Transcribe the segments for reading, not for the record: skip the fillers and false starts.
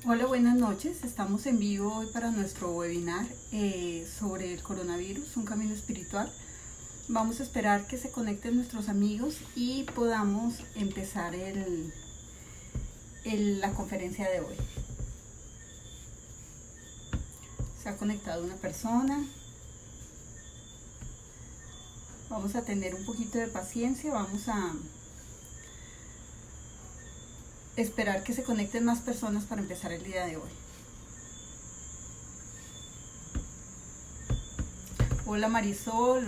Hola, buenas noches. Estamos en vivo hoy para nuestro webinar sobre el coronavirus, un camino espiritual. Vamos a esperar que se conecten nuestros amigos y podamos empezar la conferencia de hoy. Se ha conectado una persona. Vamos a tener un poquito de paciencia. Vamos a esperar que se conecten más personas para empezar el día de hoy. Hola Marisol,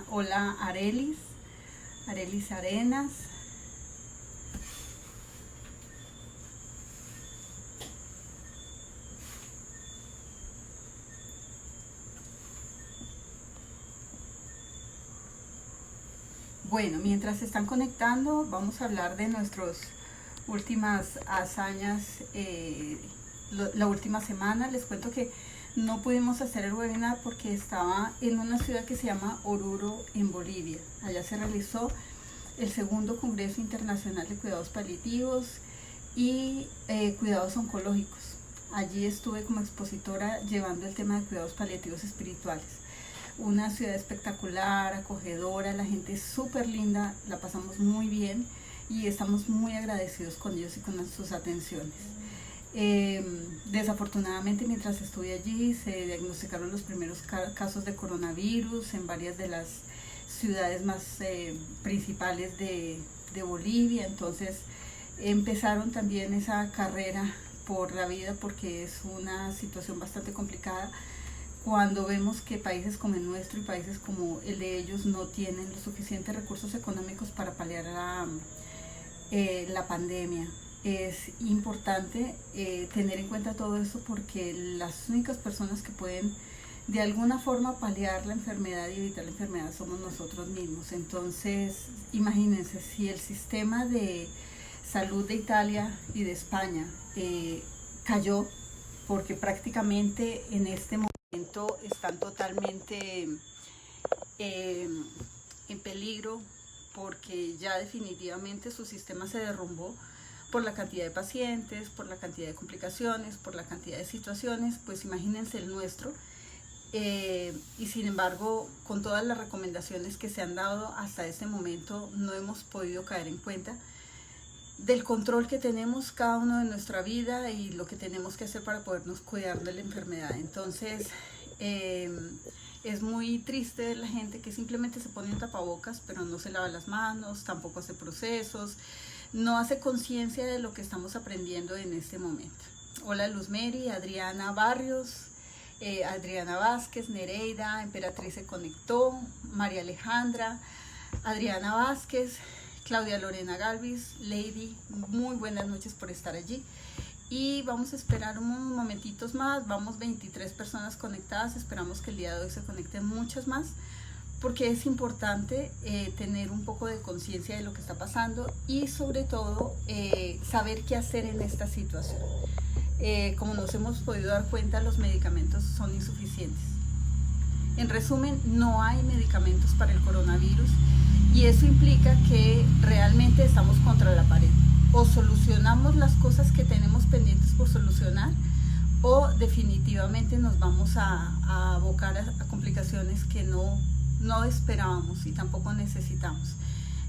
hola Arelis Arenas. Bueno, mientras se están conectando, vamos a hablar de nuestras últimas hazañas. La última semana les cuento que no pudimos hacer el webinar porque estaba en una ciudad que se llama Oruro, en Bolivia. Allá se realizó el segundo Congreso Internacional de Cuidados Paliativos y Cuidados Oncológicos. Allí estuve como expositora llevando el tema de cuidados paliativos espirituales. Una ciudad espectacular, acogedora, la gente es súper linda, la pasamos muy bien y estamos muy agradecidos con ellos y con sus atenciones. Desafortunadamente, mientras estuve allí, se diagnosticaron los primeros casos de coronavirus en varias de las ciudades más principales de Bolivia. Entonces empezaron también esa carrera por la vida, porque es una situación bastante complicada cuando vemos que países como el nuestro y países como el de ellos no tienen los suficientes recursos económicos para paliar la pandemia. Es importante tener en cuenta todo eso, porque las únicas personas que pueden de alguna forma paliar la enfermedad y evitar la enfermedad somos nosotros mismos. Entonces, imagínense, si el sistema de salud de Italia y de España cayó, porque prácticamente en este momento están totalmente en peligro, porque ya definitivamente su sistema se derrumbó por la cantidad de pacientes, por la cantidad de complicaciones, por la cantidad de situaciones. Pues imagínense el nuestro. Y sin embargo, con todas las recomendaciones que se han dado hasta este momento, no hemos podido caer en cuenta del control que tenemos cada uno de nuestra vida y lo que tenemos que hacer para podernos cuidar de la enfermedad. Entonces, es muy triste la gente que simplemente se pone un tapabocas, pero no se lava las manos, tampoco hace procesos, no hace conciencia de lo que estamos aprendiendo en este momento. Hola Luzmeri, Adriana Barrios, Adriana Vázquez, Nereida, Emperatriz se conectó, María Alejandra, Adriana Vázquez, Claudia Lorena Galvis, Lady, muy buenas noches por estar allí. Y vamos a esperar unos momentitos más. Vamos 23 personas conectadas, esperamos que el día de hoy se conecten muchas más, porque es importante tener un poco de conciencia de lo que está pasando y sobre todo saber qué hacer en esta situación. Como nos hemos podido dar cuenta, los medicamentos son insuficientes. En resumen, no hay medicamentos para el coronavirus, y eso implica que realmente estamos contra la pared. O solucionamos las cosas que tenemos pendientes por solucionar, o definitivamente nos vamos a abocar a complicaciones que no esperábamos y tampoco necesitamos.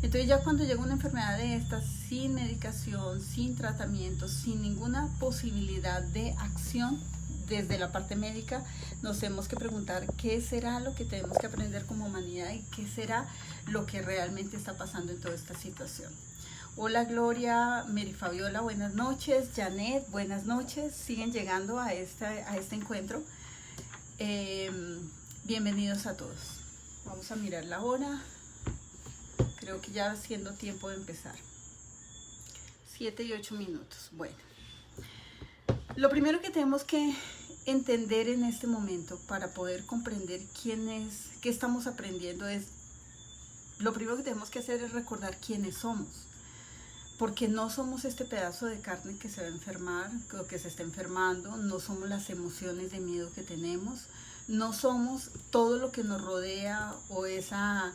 Entonces, ya cuando llega una enfermedad de estas, sin medicación, sin tratamiento, sin ninguna posibilidad de acción desde la parte médica, nos tenemos que preguntar qué será lo que tenemos que aprender como humanidad y qué será lo que realmente está pasando en toda esta situación. Hola Gloria, Mary Fabiola, buenas noches. Janet, buenas noches. Siguen llegando a este encuentro. Bienvenidos a todos. Vamos a mirar la hora. Creo que ya siendo tiempo de empezar. 7 y 8 minutos. Bueno, lo primero que tenemos que entender en este momento para poder comprender qué estamos aprendiendo es, lo primero que tenemos que hacer es recordar quiénes somos. Porque no somos este pedazo de carne que se va a enfermar o que se está enfermando, no somos las emociones de miedo que tenemos, no somos todo lo que nos rodea o esa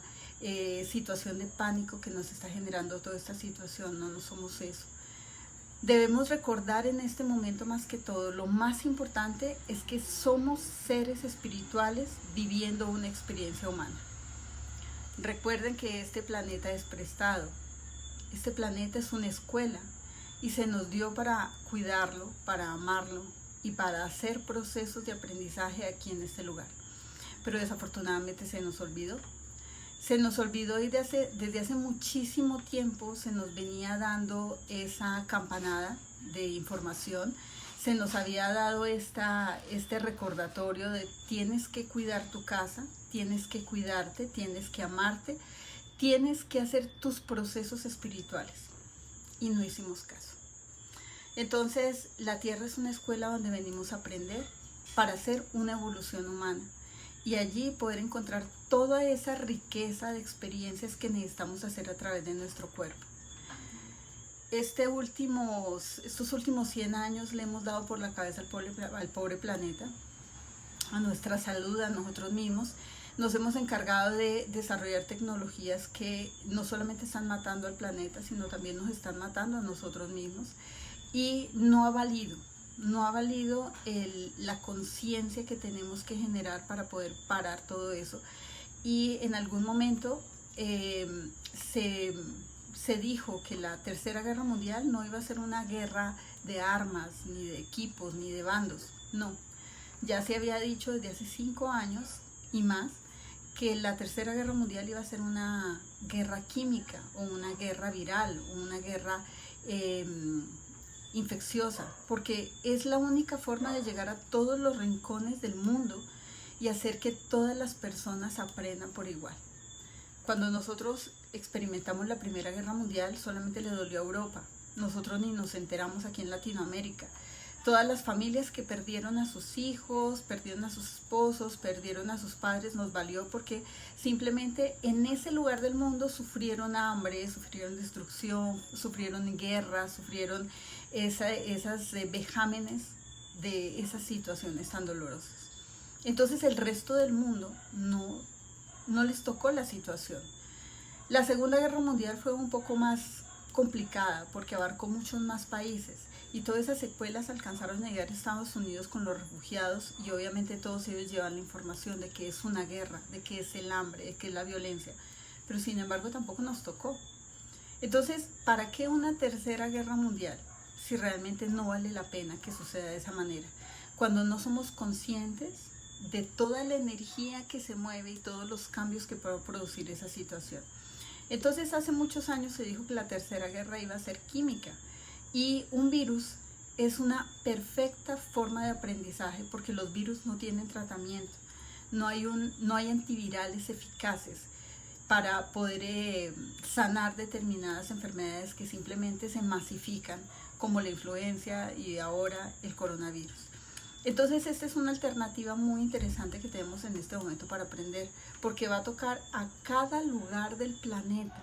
situación de pánico que nos está generando toda esta situación, no somos eso. Debemos recordar en este momento más que todo, lo más importante es que somos seres espirituales viviendo una experiencia humana. Recuerden que este planeta es prestado, este planeta es una escuela y se nos dio para cuidarlo, para amarlo y para hacer procesos de aprendizaje aquí en este lugar. Pero desafortunadamente se nos olvidó. Se nos olvidó y desde hace muchísimo tiempo se nos venía dando esa campanada de información. Se nos había dado este recordatorio de tienes que cuidar tu casa, tienes que cuidarte, tienes que amarte, tienes que hacer tus procesos espirituales. Y no hicimos caso. Entonces, la Tierra es una escuela donde venimos a aprender para hacer una evolución humana. Y allí poder encontrar toda esa riqueza de experiencias que necesitamos hacer a través de nuestro cuerpo. Estos últimos 100 años le hemos dado por la cabeza al pobre planeta, a nuestra salud, a nosotros mismos. Nos hemos encargado de desarrollar tecnologías que no solamente están matando al planeta, sino también nos están matando a nosotros mismos. Y no ha valido la conciencia que tenemos que generar para poder parar todo eso. Y en algún momento se dijo que la Tercera Guerra Mundial no iba a ser una guerra de armas, ni de equipos, ni de bandos. No, ya se había dicho desde hace 5 años y más que la Tercera Guerra Mundial iba a ser una guerra química, o una guerra viral, o una guerra infecciosa, porque es la única forma de llegar a todos los rincones del mundo y hacer que todas las personas aprendan por igual. Cuando nosotros experimentamos la Primera Guerra Mundial, solamente le dolió a Europa. Nosotros ni nos enteramos aquí en Latinoamérica. Todas las familias que perdieron a sus hijos, perdieron a sus esposos, perdieron a sus padres, nos valió porque simplemente en ese lugar del mundo sufrieron hambre, sufrieron destrucción, sufrieron guerra, sufrieron esas vejámenes de esas situaciones tan dolorosas. Entonces el resto del mundo no les tocó la situación. La Segunda Guerra Mundial fue un poco más complicada porque abarcó muchos más países y todas esas secuelas alcanzaron a llegar a Estados Unidos con los refugiados y obviamente todos ellos llevan la información de que es una guerra, de que es el hambre, de que es la violencia, pero sin embargo tampoco nos tocó. Entonces, ¿para qué una tercera guerra mundial si realmente no vale la pena que suceda de esa manera? Cuando no somos conscientes de toda la energía que se mueve y todos los cambios que puede producir esa situación. Entonces hace muchos años se dijo que la tercera guerra iba a ser química y un virus es una perfecta forma de aprendizaje porque los virus no tienen tratamiento, no hay antivirales eficaces para poder sanar determinadas enfermedades que simplemente se masifican como la influenza y ahora el coronavirus. Entonces esta es una alternativa muy interesante que tenemos en este momento para aprender, porque va a tocar a cada lugar del planeta.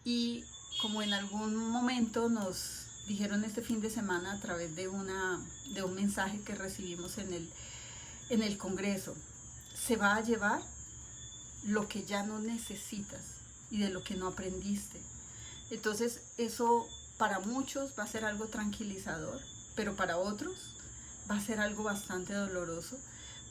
Y como en algún momento nos dijeron este fin de semana a través de un mensaje que recibimos en el Congreso, se va a llevar lo que ya no necesitas y de lo que no aprendiste. Entonces eso para muchos va a ser algo tranquilizador, pero para otros va a ser algo bastante doloroso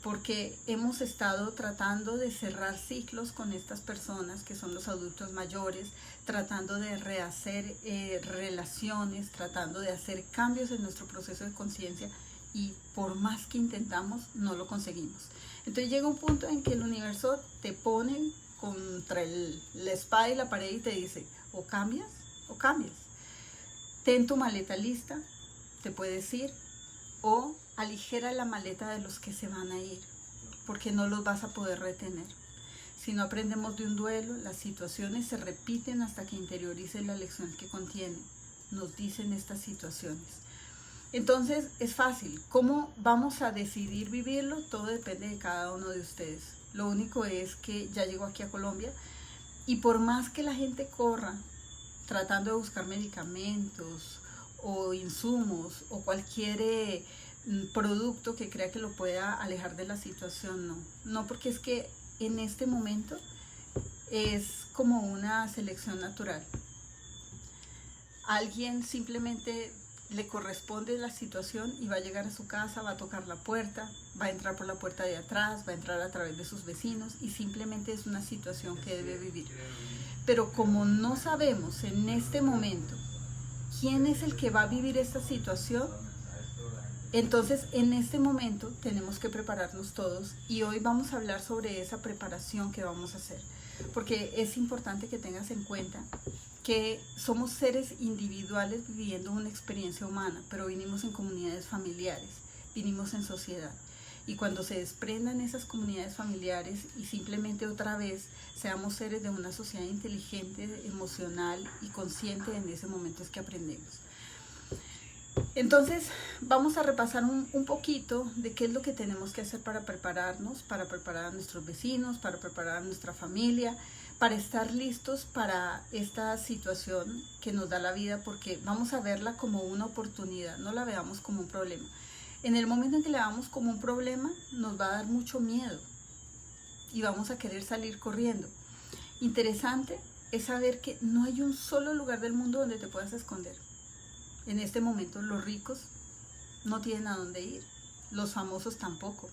porque hemos estado tratando de cerrar ciclos con estas personas que son los adultos mayores, tratando de rehacer relaciones, tratando de hacer cambios en nuestro proceso de conciencia y por más que intentamos no lo conseguimos. Entonces llega un punto en que el universo te pone contra la espada y la pared y te dice o cambias o cambias. Ten tu maleta lista, te puedes ir, o aligera la maleta de los que se van a ir, porque no los vas a poder retener. Si no aprendemos de un duelo, las situaciones se repiten hasta que interiorices la lección que contiene, nos dicen estas situaciones. Entonces es fácil, ¿cómo vamos a decidir vivirlo? Todo depende de cada uno de ustedes. Lo único es que ya llegó aquí a Colombia y por más que la gente corra tratando de buscar medicamentos o insumos o cualquier producto que crea que lo pueda alejar de la situación, no, porque es que en este momento es como una selección natural. Alguien simplemente le corresponde la situación y va a llegar a su casa, va a tocar la puerta, va a entrar por la puerta de atrás, va a entrar a través de sus vecinos y simplemente es una situación que debe vivir. Pero como no sabemos en este momento quién es el que va a vivir esta situación, entonces en este momento tenemos que prepararnos todos y hoy vamos a hablar sobre esa preparación que vamos a hacer. Porque es importante que tengas en cuenta que somos seres individuales viviendo una experiencia humana, pero vinimos en comunidades familiares, vinimos en sociedad. Y cuando se desprendan esas comunidades familiares y simplemente otra vez seamos seres de una sociedad inteligente, emocional y consciente, en ese momento es que aprendemos. Entonces vamos a repasar un poquito de qué es lo que tenemos que hacer para prepararnos, para preparar a nuestros vecinos, para preparar a nuestra familia, para estar listos para esta situación que nos da la vida, porque vamos a verla como una oportunidad, no la veamos como un problema. En el momento en que la veamos como un problema, nos va a dar mucho miedo y vamos a querer salir corriendo. Interesante es saber que no hay un solo lugar del mundo donde te puedas esconder. En este momento los ricos no tienen a dónde ir, los famosos tampoco,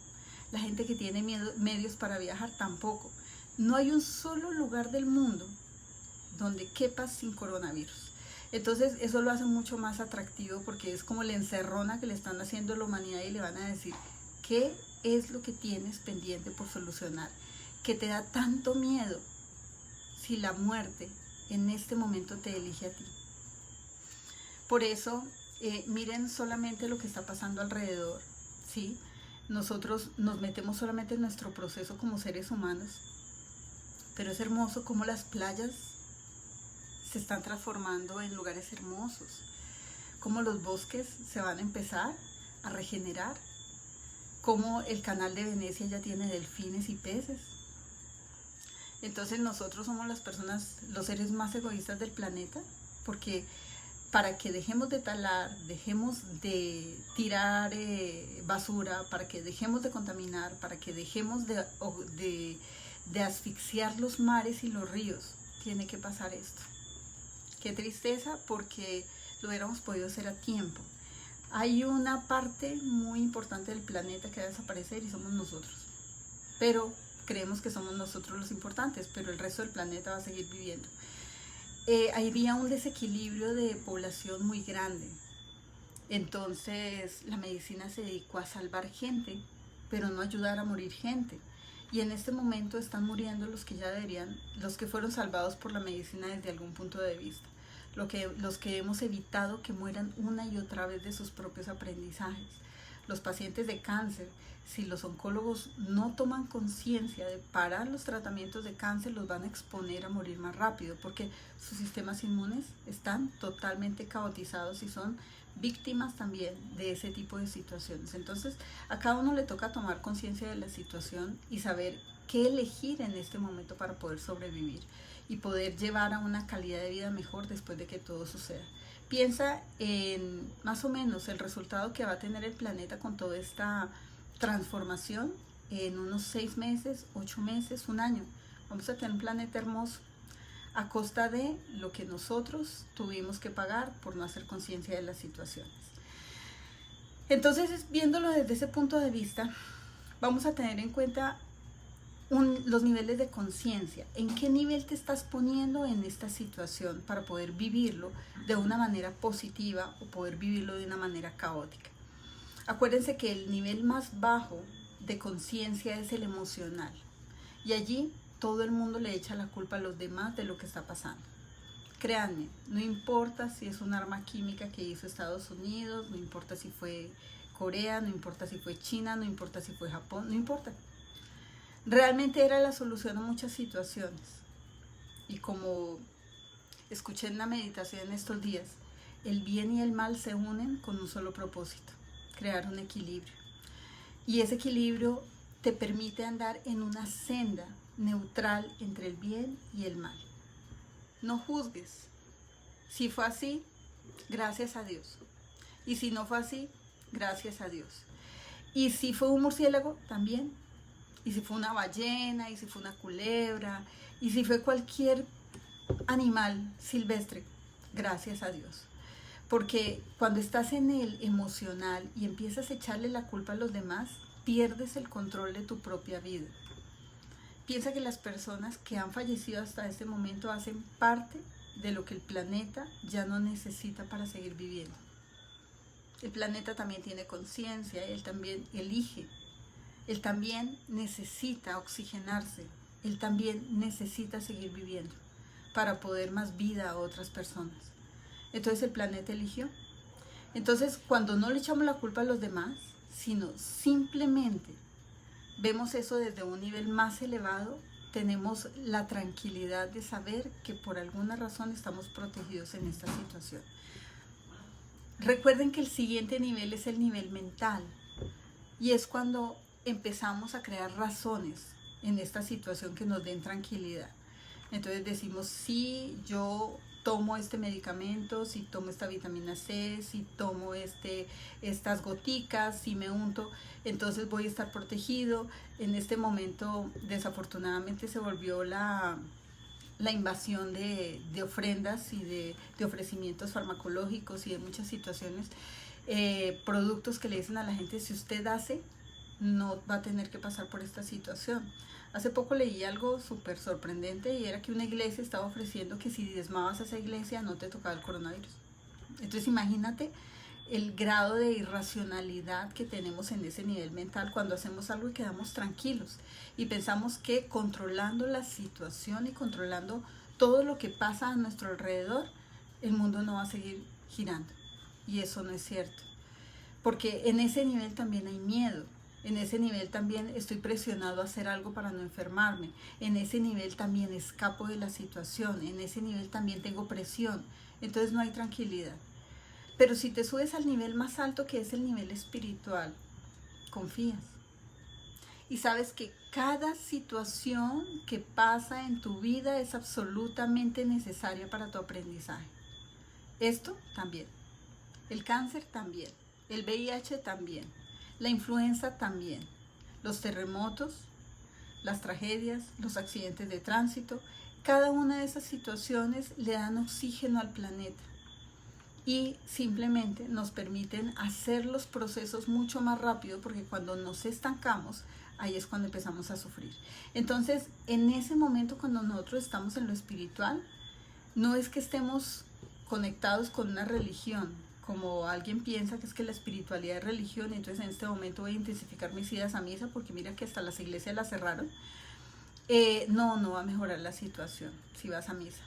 la gente que tiene medios para viajar tampoco. No hay un solo lugar del mundo donde quepas sin coronavirus. Entonces eso lo hace mucho más atractivo porque es como la encerrona que le están haciendo a la humanidad y le van a decir qué es lo que tienes pendiente por solucionar, que te da tanto miedo si la muerte en este momento te elige a ti. Por eso, miren solamente lo que está pasando alrededor, ¿sí? Nosotros nos metemos solamente en nuestro proceso como seres humanos, pero es hermoso cómo las playas se están transformando en lugares hermosos, cómo los bosques se van a empezar a regenerar, cómo el canal de Venecia ya tiene delfines y peces. Entonces nosotros somos las personas, los seres más egoístas del planeta, porque para que dejemos de talar, dejemos de tirar basura, para que dejemos de contaminar, para que dejemos de asfixiar los mares y los ríos, tiene que pasar esto. Qué tristeza, porque lo hubiéramos podido hacer a tiempo. Hay una parte muy importante del planeta que va a desaparecer y somos nosotros. Pero creemos que somos nosotros los importantes, pero el resto del planeta va a seguir viviendo. Había un desequilibrio de población muy grande. Entonces la medicina se dedicó a salvar gente, pero no ayudar a morir gente. Y en este momento están muriendo los que ya deberían, los que fueron salvados por la medicina desde algún punto de vista. Los que hemos evitado que mueran una y otra vez de sus propios aprendizajes. Los pacientes de cáncer, si los oncólogos no toman conciencia de parar los tratamientos de cáncer, los van a exponer a morir más rápido, porque sus sistemas inmunes están totalmente caotizados y son víctimas también de ese tipo de situaciones. Entonces, a cada uno le toca tomar conciencia de la situación y saber qué elegir en este momento para poder sobrevivir y poder llevar a una calidad de vida mejor después de que todo suceda. Piensa en más o menos el resultado que va a tener el planeta con toda esta transformación en unos 6 meses, 8 meses, un año. Vamos a tener un planeta hermoso a costa de lo que nosotros tuvimos que pagar por no hacer conciencia de las situaciones. Entonces, viéndolo desde ese punto de vista, vamos a tener en cuenta los niveles de conciencia. ¿En qué nivel te estás poniendo en esta situación para poder vivirlo de una manera positiva o poder vivirlo de una manera caótica? Acuérdense que el nivel más bajo de conciencia es el emocional. Y allí todo el mundo le echa la culpa a los demás de lo que está pasando. Créanme, no importa si es un arma química que hizo Estados Unidos, no importa si fue Corea, no importa si fue China, no importa si fue Japón, no importa. Realmente era la solución a muchas situaciones. Y como escuché en la meditación estos días, el bien y el mal se unen con un solo propósito: crear un equilibrio. Y ese equilibrio te permite andar en una senda neutral entre el bien y el mal. No juzgues. Si fue así, gracias a Dios. Y si no fue así, gracias a Dios. Y si fue un murciélago, también. Y si fue una ballena, y si fue una culebra, y si fue cualquier animal silvestre, gracias a Dios. Porque cuando estás en el emocional y empiezas a echarle la culpa a los demás, pierdes el control de tu propia vida. Piensa que las personas que han fallecido hasta este momento hacen parte de lo que el planeta ya no necesita para seguir viviendo. El planeta también tiene conciencia, él también elige, él también necesita oxigenarse, él también necesita seguir viviendo para poder más vida a otras personas. Entonces el planeta eligió. Entonces cuando no le echamos la culpa a los demás, sino simplemente vemos eso desde un nivel más elevado, tenemos la tranquilidad de saber que por alguna razón estamos protegidos en esta situación. Recuerden que el siguiente nivel es el nivel mental y es cuando empezamos a crear razones en esta situación que nos den tranquilidad. Entonces decimos, sí, yo tomo este medicamento, si tomo esta vitamina C, si tomo estas goticas, si me unto, entonces voy a estar protegido. En este momento desafortunadamente se volvió la invasión de ofrendas y de ofrecimientos farmacológicos y de muchas situaciones, productos que le dicen a la gente, si usted hace, no va a tener que pasar por esta situación. Hace poco leí algo súper sorprendente y era que una iglesia estaba ofreciendo que si diezmabas a esa iglesia no te tocaba el coronavirus. Entonces imagínate el grado de irracionalidad que tenemos en ese nivel mental cuando hacemos algo y quedamos tranquilos y pensamos que controlando la situación y controlando todo lo que pasa a nuestro alrededor, el mundo no va a seguir girando. Y eso no es cierto, porque en ese nivel también hay miedo. En ese nivel también estoy presionado a hacer algo para no enfermarme. En ese nivel también escapo de la situación. En ese nivel también tengo presión. Entonces no hay tranquilidad. Pero si te subes al nivel más alto, que es el nivel espiritual, confías. Y sabes que cada situación que pasa en tu vida es absolutamente necesaria para tu aprendizaje. Esto también. El cáncer también. El VIH también. La influenza también, los terremotos, las tragedias, los accidentes de tránsito, cada una de esas situaciones le dan oxígeno al planeta y simplemente nos permiten hacer los procesos mucho más rápido, porque cuando nos estancamos, ahí es cuando empezamos a sufrir. Entonces, en ese momento cuando nosotros estamos en lo espiritual, no es que estemos conectados con una religión, como alguien piensa que es que la espiritualidad es religión, entonces en este momento voy a intensificar mis idas a misa porque mira que hasta las iglesias las cerraron. No va a mejorar la situación si vas a misa,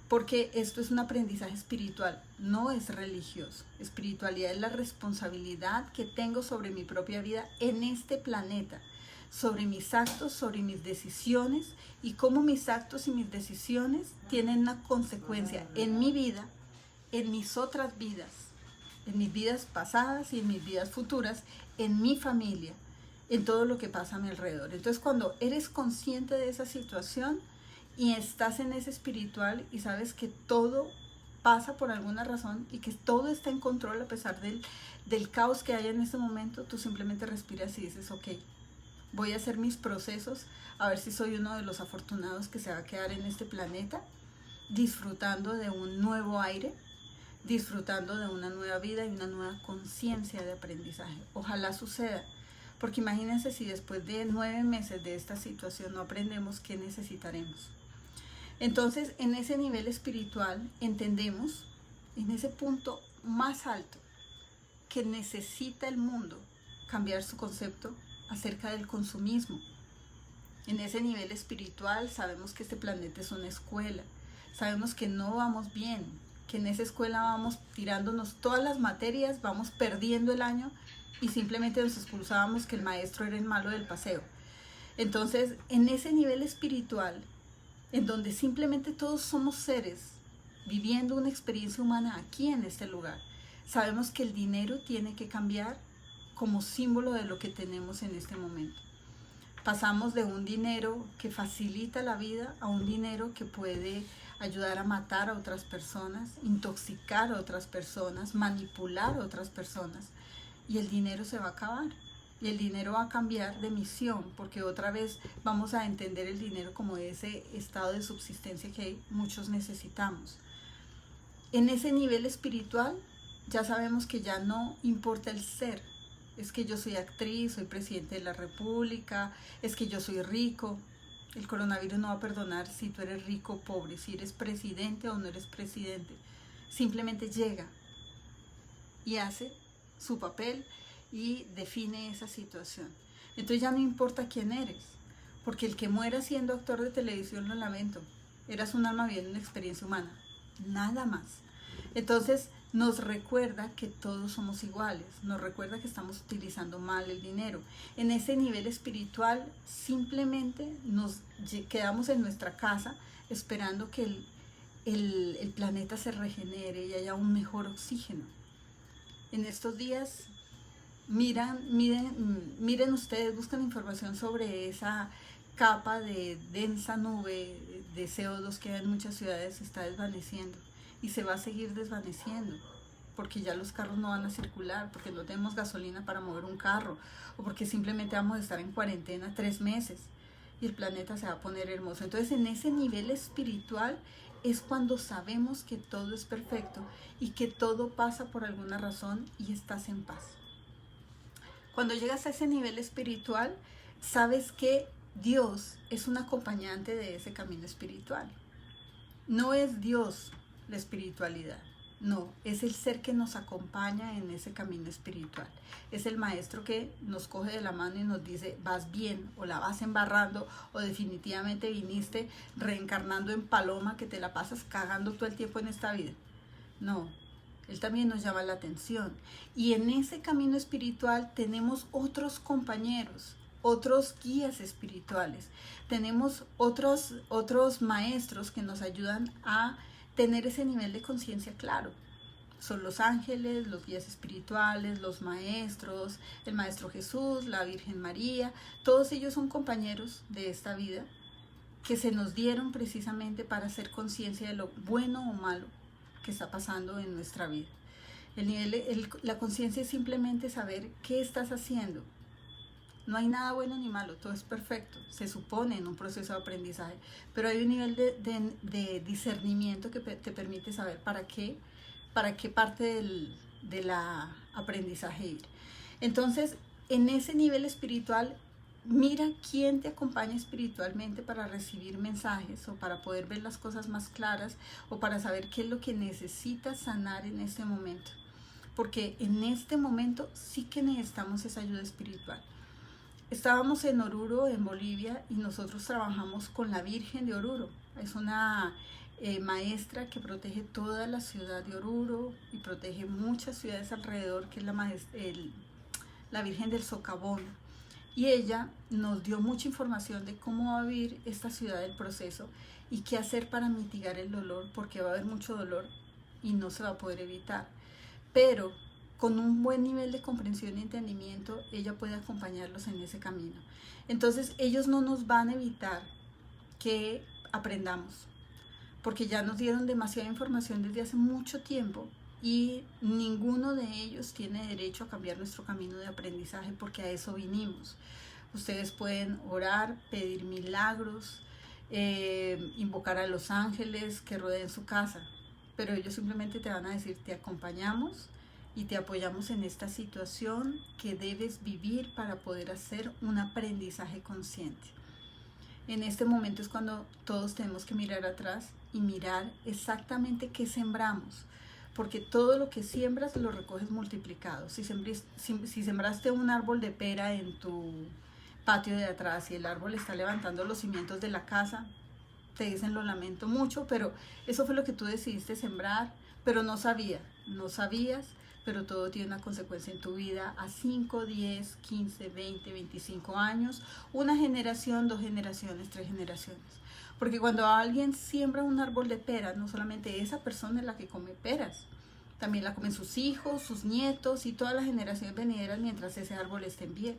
porque esto es un aprendizaje espiritual, no es religioso. Espiritualidad es la responsabilidad que tengo sobre mi propia vida en este planeta, sobre mis actos, sobre mis decisiones y cómo mis actos y mis decisiones tienen una consecuencia en mi vida, en mis otras vidas, en mis vidas pasadas y en mis vidas futuras, en mi familia, en todo lo que pasa a mi alrededor. Entonces cuando eres consciente de esa situación y estás en ese espiritual y sabes que todo pasa por alguna razón y que todo está en control a pesar del caos que hay en este momento, tú simplemente respiras y dices, ok, voy a hacer mis procesos, a ver si soy uno de los afortunados que se va a quedar en este planeta, disfrutando de un nuevo aire, disfrutando de una nueva vida y una nueva conciencia de aprendizaje. Ojalá suceda, porque imagínense si después de 9 meses de esta situación no aprendemos, ¿qué necesitaremos? Entonces, en ese nivel espiritual entendemos, en ese punto más alto, que necesita el mundo cambiar su concepto acerca del consumismo. En ese nivel espiritual sabemos que este planeta es una escuela, sabemos que no vamos bien, que en esa escuela vamos tirándonos todas las materias, vamos perdiendo el año y simplemente nos excusábamos que el maestro era el malo del paseo. Entonces, en ese nivel espiritual, en donde simplemente todos somos seres viviendo una experiencia humana aquí en este lugar, sabemos que el dinero tiene que cambiar como símbolo de lo que tenemos en este momento. Pasamos de un dinero que facilita la vida a un dinero que puede ayudar a matar a otras personas, intoxicar a otras personas, manipular a otras personas, y el dinero se va a acabar. Y el dinero va a cambiar de misión, porque otra vez vamos a entender el dinero como ese estado de subsistencia que muchos necesitamos. en ese nivel espiritual ya sabemos que ya no importa el ser. Es que yo soy actriz, soy presidente de la República, es que yo soy rico. El coronavirus no va a perdonar si tú eres rico o pobre, si eres presidente o no eres presidente. Simplemente llega y hace su papel y define esa situación. Entonces ya no importa quién eres, porque el que muera siendo actor de televisión, lo lamento, eras un alma viviendo una experiencia humana, nada más. Entonces nos recuerda que todos somos iguales, nos recuerda que estamos utilizando mal el dinero. En ese nivel espiritual simplemente nos quedamos en nuestra casa esperando que el planeta se regenere y haya un mejor oxígeno. En estos días miren ustedes, buscan información sobre esa capa de densa nube de CO2 que en muchas ciudades se está desvaneciendo y se va a seguir desvaneciendo porque ya los carros no van a circular, porque no tenemos gasolina para mover un carro o porque simplemente vamos a estar en cuarentena 3 meses y el planeta se va a poner hermoso. Entonces en ese nivel espiritual es cuando sabemos que todo es perfecto y que todo pasa por alguna razón y estás en paz. Cuando llegas a ese nivel espiritual, sabes que Dios es un acompañante de ese camino espiritual. No es Dios la espiritualidad, no, es el ser que nos acompaña en ese camino espiritual. Es el maestro que nos coge de la mano y nos dice, vas bien, o la vas embarrando, o definitivamente viniste reencarnando en paloma que te la pasas cagando todo el tiempo en esta vida. No, él también nos llama la atención. Y en ese camino espiritual tenemos otros compañeros, otros guías espirituales. Tenemos otros maestros que nos ayudan a tener ese nivel de conciencia claro. Son los ángeles, los guías espirituales, los maestros, el Maestro Jesús, la Virgen María. Todos ellos son compañeros de esta vida que se nos dieron precisamente para hacer conciencia de lo bueno o malo que está pasando en nuestra vida. La conciencia es simplemente saber qué estás haciendo. No hay nada bueno ni malo, todo es perfecto, se supone en un proceso de aprendizaje, pero hay un nivel de discernimiento que te permite saber para qué parte del aprendizaje ir. Entonces, en ese nivel espiritual, mira quién te acompaña espiritualmente para recibir mensajes o para poder ver las cosas más claras o para saber qué es lo que necesitas sanar en este momento. Porque en este momento sí que necesitamos esa ayuda espiritual. Estábamos en Oruro, en Bolivia, y nosotros trabajamos con la Virgen de Oruro. Es una maestra que protege toda la ciudad de Oruro y protege muchas ciudades alrededor, que es la Virgen del Socavón. Y ella nos dio mucha información de cómo va a vivir esta ciudad del proceso y qué hacer para mitigar el dolor, porque va a haber mucho dolor y no se va a poder evitar. Pero con un buen nivel de comprensión y entendimiento, ella puede acompañarlos en ese camino. Entonces, ellos no nos van a evitar que aprendamos, porque ya nos dieron demasiada información desde hace mucho tiempo y ninguno de ellos tiene derecho a cambiar nuestro camino de aprendizaje, porque a eso vinimos. Ustedes pueden orar, pedir milagros, invocar a los ángeles que rodeen su casa, pero ellos simplemente te van a decir, te acompañamos y te apoyamos en esta situación que debes vivir para poder hacer un aprendizaje consciente. En este momento es cuando todos tenemos que mirar atrás y mirar exactamente qué sembramos, porque todo lo que siembras lo recoges multiplicado. Si sembraste un árbol de pera en tu patio de atrás y el árbol está levantando los cimientos de la casa, te dicen lo lamento mucho, pero eso fue lo que tú decidiste sembrar, pero no sabías, pero todo tiene una consecuencia en tu vida a 5, 10, 15, 20, 25 años, una generación, 2 generaciones, 3 generaciones. Porque cuando alguien siembra un árbol de peras, no solamente esa persona es la que come peras, también la comen sus hijos, sus nietos y todas las generaciones venideras mientras ese árbol esté en pie.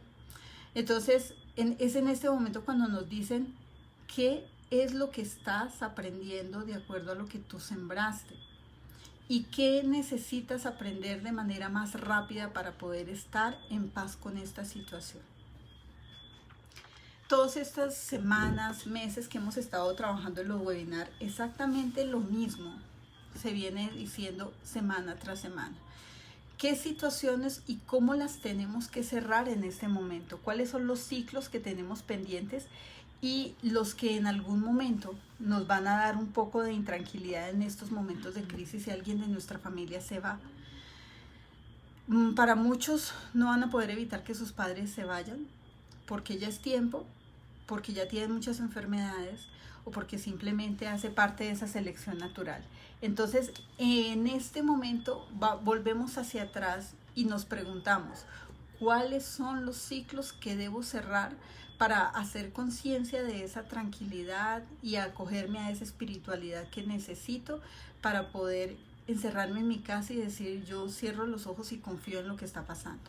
Entonces, es en este momento cuando nos dicen qué es lo que estás aprendiendo de acuerdo a lo que tú sembraste. ¿Y qué necesitas aprender de manera más rápida para poder estar en paz con esta situación? Todas estas semanas, meses que hemos estado trabajando en los webinars, exactamente lo mismo se viene diciendo semana tras semana. ¿Qué situaciones y cómo las tenemos que cerrar en este momento? ¿Cuáles son los ciclos que tenemos pendientes y los que en algún momento nos van a dar un poco de intranquilidad en estos momentos de crisis si alguien de nuestra familia se va? Para muchos no van a poder evitar que sus padres se vayan porque ya es tiempo, porque ya tienen muchas enfermedades o porque simplemente hace parte de esa selección natural. Entonces, en este momento volvemos hacia atrás y nos preguntamos, ¿cuáles son los ciclos que debo cerrar para hacer conciencia de esa tranquilidad y acogerme a esa espiritualidad que necesito para poder encerrarme en mi casa y decir, yo cierro los ojos y confío en lo que está pasando?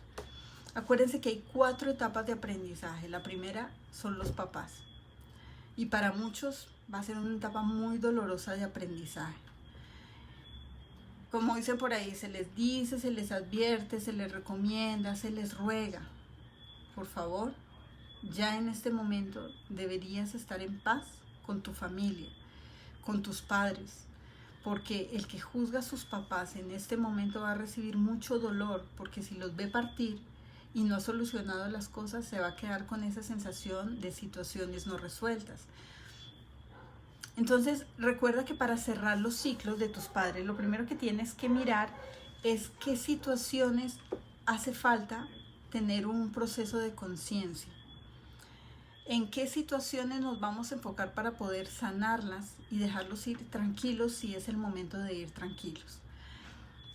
Acuérdense que hay 4 etapas de aprendizaje. La primera son los papás. Y para muchos va a ser una etapa muy dolorosa de aprendizaje. Como dicen por ahí, se les dice, se les advierte, se les recomienda, se les ruega. Por favor, ya en este momento deberías estar en paz con tu familia, con tus padres. Porque el que juzga a sus papás en este momento va a recibir mucho dolor, porque si los ve partir y no ha solucionado las cosas, se va a quedar con esa sensación de situaciones no resueltas. Entonces, recuerda que para cerrar los ciclos de tus padres, lo primero que tienes que mirar es qué situaciones hace falta tener un proceso de conciencia. En qué situaciones nos vamos a enfocar para poder sanarlas y dejarlos ir tranquilos si es el momento de ir tranquilos.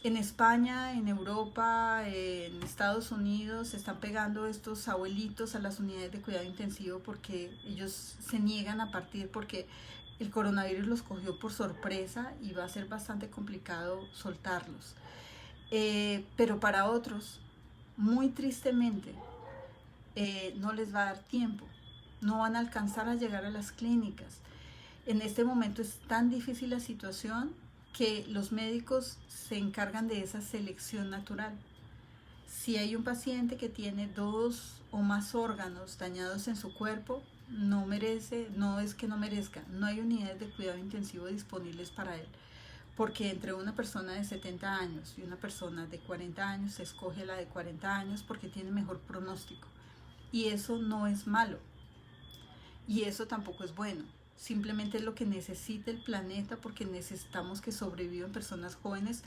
En España, en Europa, en Estados Unidos se están pegando estos abuelitos a las unidades de cuidado intensivo porque ellos se niegan a partir porque el coronavirus los cogió por sorpresa y va a ser bastante complicado soltarlos. Pero para otros, muy tristemente, no les va a dar tiempo, no van a alcanzar a llegar a las clínicas. En este momento es tan difícil la situación que los médicos se encargan de esa selección natural. Si hay un paciente que tiene 2 o más órganos dañados en su cuerpo, no es que no merezca, no hay unidades de cuidado intensivo disponibles para él, porque entre una persona de 70 años y una persona de 40 años se escoge la de 40 años porque tiene mejor pronóstico, y eso no es malo, y eso tampoco es bueno, simplemente es lo que necesita el planeta, porque necesitamos que sobrevivan personas jóvenes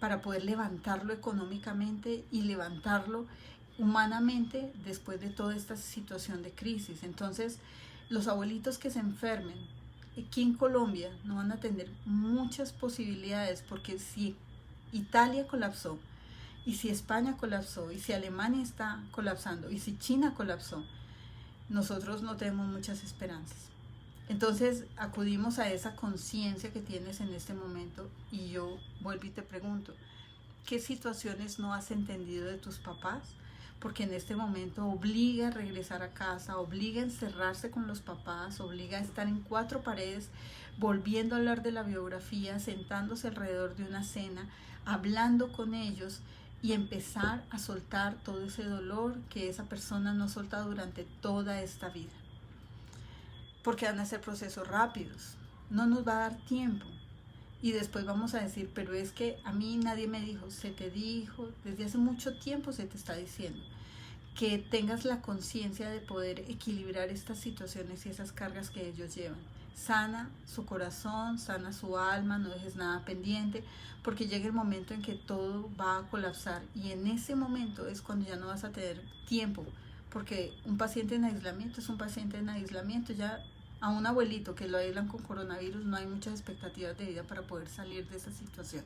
para poder levantarlo económicamente y levantarlo humanamente después de toda esta situación de crisis. Entonces, los abuelitos que se enfermen aquí en Colombia no van a tener muchas posibilidades, porque si Italia colapsó, y si España colapsó, y si Alemania está colapsando, y si China colapsó, nosotros no tenemos muchas esperanzas. Entonces acudimos a esa conciencia que tienes en este momento, y yo vuelvo y te pregunto, ¿qué situaciones no has entendido de tus papás? Porque en este momento obliga a regresar a casa, obliga a encerrarse con los papás, obliga a estar en 4 paredes, volviendo a hablar de la biografía, sentándose alrededor de una cena, hablando con ellos y empezar a soltar todo ese dolor que esa persona no solta durante toda esta vida. Porque van a ser procesos rápidos, no nos va a dar tiempo. Y después vamos a decir, pero es que a mí nadie me dijo. Se te dijo, desde hace mucho tiempo se te está diciendo que tengas la conciencia de poder equilibrar estas situaciones y esas cargas que ellos llevan. Sana su corazón, sana su alma, no dejes nada pendiente, porque llega el momento en que todo va a colapsar, y en ese momento es cuando ya no vas a tener tiempo, porque un paciente en aislamiento es un paciente en aislamiento. Ya a un abuelito que lo aíslan con coronavirus no hay muchas expectativas de vida para poder salir de esa situación.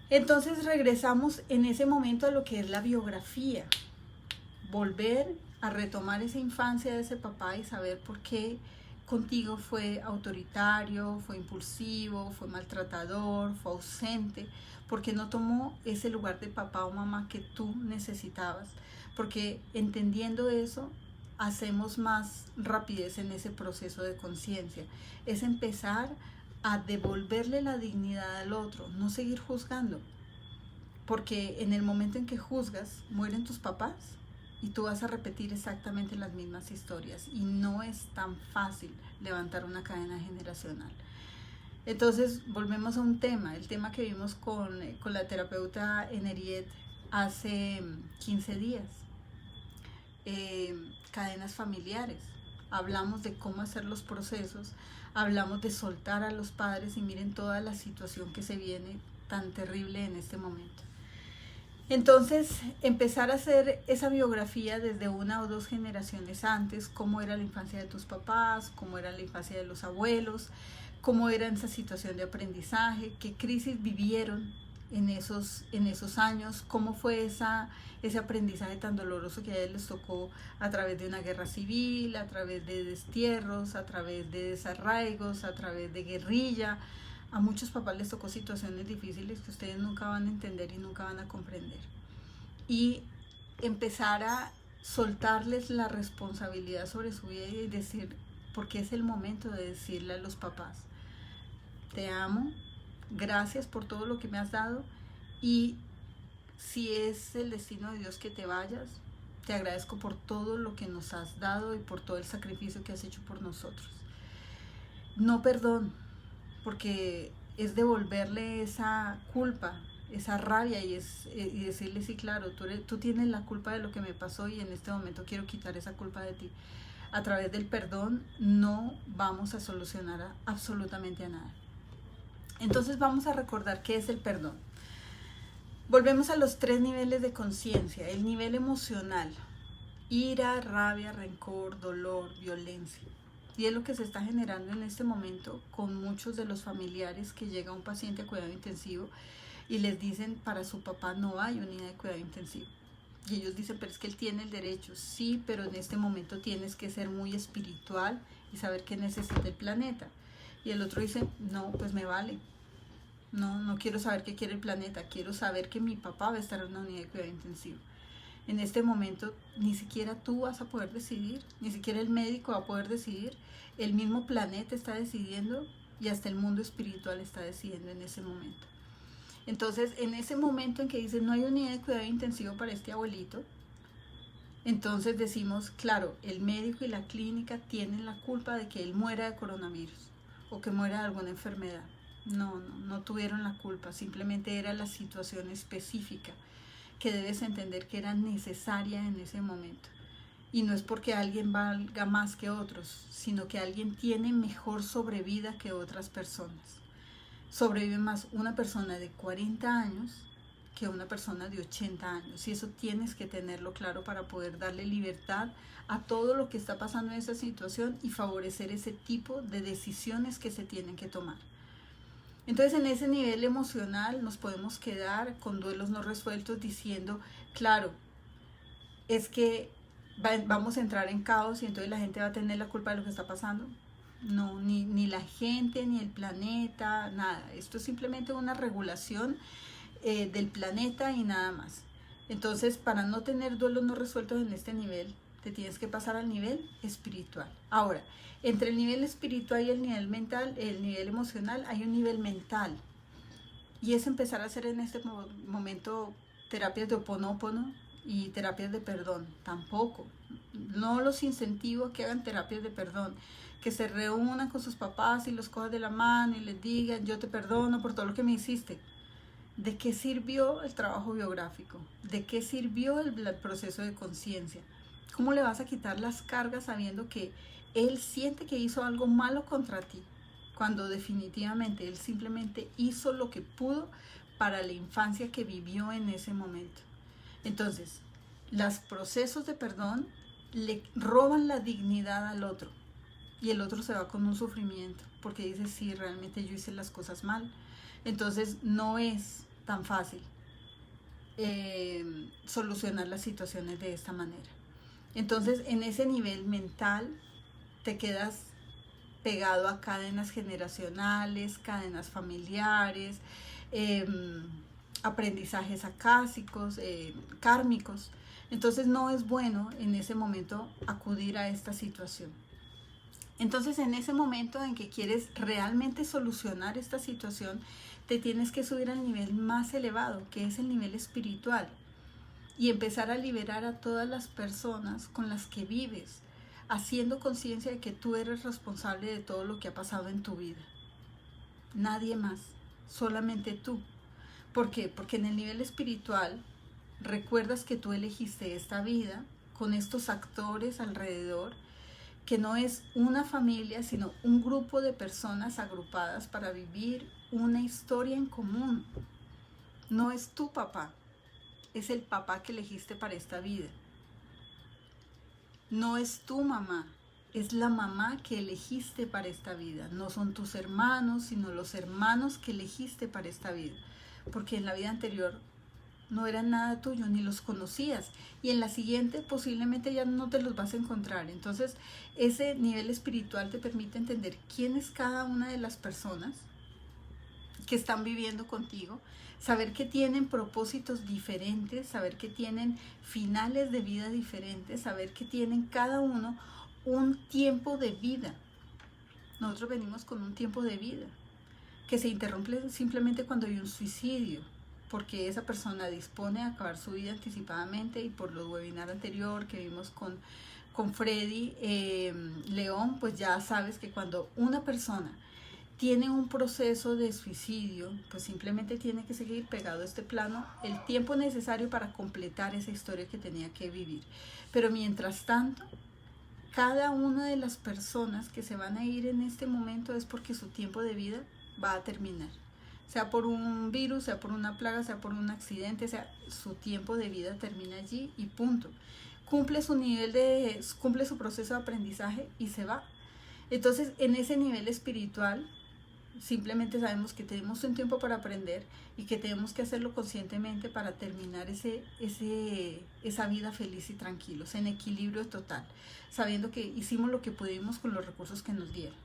Entonces regresamos en ese momento a lo que es la biografía, volver a retomar esa infancia de ese papá y saber por qué contigo fue autoritario, fue impulsivo, fue maltratador, fue ausente, porque no tomó ese lugar de papá o mamá que tú necesitabas, porque entendiendo eso hacemos más rapidez en ese proceso de conciencia. Es empezar a devolverle la dignidad al otro, no seguir juzgando, porque en el momento en que juzgas mueren tus papás y tú vas a repetir exactamente las mismas historias, y no es tan fácil levantar una cadena generacional. Entonces volvemos a un tema, el tema que vimos con la terapeuta Eneriet hace 15 días, cadenas familiares. Hablamos de cómo hacer los procesos, hablamos de soltar a los padres y miren toda la situación que se viene tan terrible en este momento. Entonces, empezar a hacer esa biografía desde una o dos generaciones antes, cómo era la infancia de tus papás, cómo era la infancia de los abuelos, cómo era esa situación de aprendizaje, qué crisis vivieron en esos años, cómo fue ese aprendizaje tan doloroso que a ellos les tocó a través de una guerra civil, a través de destierros, a través de desarraigos, a través de guerrilla. A muchos papás les tocó situaciones difíciles que ustedes nunca van a entender y nunca van a comprender. Y empezar a soltarles la responsabilidad sobre su vida y decir, porque es el momento de decirle a los papás, te amo, gracias por todo lo que me has dado, y si es el destino de Dios que te vayas, te agradezco por todo lo que nos has dado y por todo el sacrificio que has hecho por nosotros. No perdón, porque es devolverle esa culpa, esa rabia y decirle, sí, claro, tú tienes la culpa de lo que me pasó y en este momento quiero quitar esa culpa de ti. A través del perdón no vamos a solucionar absolutamente a nada. Entonces vamos a recordar qué es el perdón. Volvemos a los 3 niveles de conciencia. El nivel emocional: ira, rabia, rencor, dolor, violencia. Y es lo que se está generando en este momento con muchos de los familiares que llega un paciente a cuidado intensivo y les dicen, para su papá no hay unidad de cuidado intensivo. Y ellos dicen, pero es que él tiene el derecho. Sí, pero en este momento tienes que ser muy espiritual y saber qué necesita el planeta. Y el otro dice, no, pues me vale. No quiero saber qué quiere el planeta, quiero saber que mi papá va a estar en una unidad de cuidado intensivo. En este momento ni siquiera tú vas a poder decidir, ni siquiera el médico va a poder decidir, el mismo planeta está decidiendo y hasta el mundo espiritual está decidiendo en ese momento. Entonces, en ese momento en que dicen no hay unidad de cuidado intensivo para este abuelito, entonces decimos, claro, el médico y la clínica tienen la culpa de que él muera de coronavirus o que muera de alguna enfermedad. No tuvieron la culpa, simplemente era la situación específica que debes entender que era necesaria en ese momento. Y no es porque alguien valga más que otros, sino que alguien tiene mejor sobrevida que otras personas. Sobrevive más una persona de 40 años que una persona de 80 años. Y eso tienes que tenerlo claro para poder darle libertad a todo lo que está pasando en esa situación y favorecer ese tipo de decisiones que se tienen que tomar. Entonces, en ese nivel emocional nos podemos quedar con duelos no resueltos diciendo, claro, es que vamos a entrar en caos y entonces la gente va a tener la culpa de lo que está pasando. No, ni la gente, ni el planeta, nada. Esto es simplemente una regulación del planeta y nada más. Entonces, para no tener duelos no resueltos en este nivel, te tienes que pasar al nivel espiritual. Ahora, entre el nivel espiritual y el nivel mental, el nivel emocional, hay un nivel mental. Y es empezar a hacer en este momento terapias de Ho'oponopono y terapias de perdón. Tampoco. No los incentivo a que hagan terapias de perdón. Que se reúnan con sus papás y los cojan de la mano y les digan, yo te perdono por todo lo que me hiciste. ¿De qué sirvió el trabajo biográfico? ¿De qué sirvió el proceso de conciencia? ¿Cómo le vas a quitar las cargas sabiendo que él siente que hizo algo malo contra ti? Cuando definitivamente él simplemente hizo lo que pudo para la infancia que vivió en ese momento. Entonces, los procesos de perdón le roban la dignidad al otro. Y el otro se va con un sufrimiento, porque dice, sí, realmente yo hice las cosas mal. Entonces, no es tan fácil solucionar las situaciones de esta manera. Entonces, en ese nivel mental, te quedas pegado a cadenas generacionales, cadenas familiares, aprendizajes acásicos, kármicos. Entonces, no es bueno en ese momento acudir a esta situación. Entonces, en ese momento en que quieres realmente solucionar esta situación, te tienes que subir al nivel más elevado, que es el nivel espiritual, y empezar a liberar a todas las personas con las que vives, haciendo conciencia de que tú eres responsable de todo lo que ha pasado en tu vida. nadie más, solamente tú. ¿Por qué? Porque en el nivel espiritual recuerdas que tú elegiste esta vida con estos actores alrededor, que no es una familia, sino un grupo de personas agrupadas para vivir una historia en común. No es tu papá, es el papá que elegiste para esta vida. No es tu mamá, es la mamá que elegiste para esta vida. No son tus hermanos, sino los hermanos que elegiste para esta vida. Porque en la vida anterior no eran nada tuyo, ni los conocías. Y en la siguiente posiblemente ya no te los vas a encontrar. Entonces, ese nivel espiritual te permite entender quién es cada una de las personas que están viviendo contigo, saber que tienen propósitos diferentes, saber que tienen finales de vida diferentes, saber que tienen cada uno un tiempo de vida. Nosotros venimos con un tiempo de vida que se interrumpe simplemente cuando hay un suicidio, porque esa persona dispone a acabar su vida anticipadamente, y por los webinars anterior que vimos con Freddy León, pues ya sabes que cuando una persona tiene un proceso de suicidio, pues simplemente tiene que seguir pegado a este plano el tiempo necesario para completar esa historia que tenía que vivir. Pero mientras tanto, cada una de las personas que se van a ir en este momento es porque su tiempo de vida va a terminar. Sea por un virus, sea por una plaga, sea por un accidente, sea su tiempo de vida termina allí y punto. Cumple su proceso de aprendizaje y se va. Entonces, en ese nivel espiritual, simplemente sabemos que tenemos un tiempo para aprender y que tenemos que hacerlo conscientemente para terminar esa vida feliz y tranquilos, en equilibrio total, sabiendo que hicimos lo que pudimos con los recursos que nos dieron.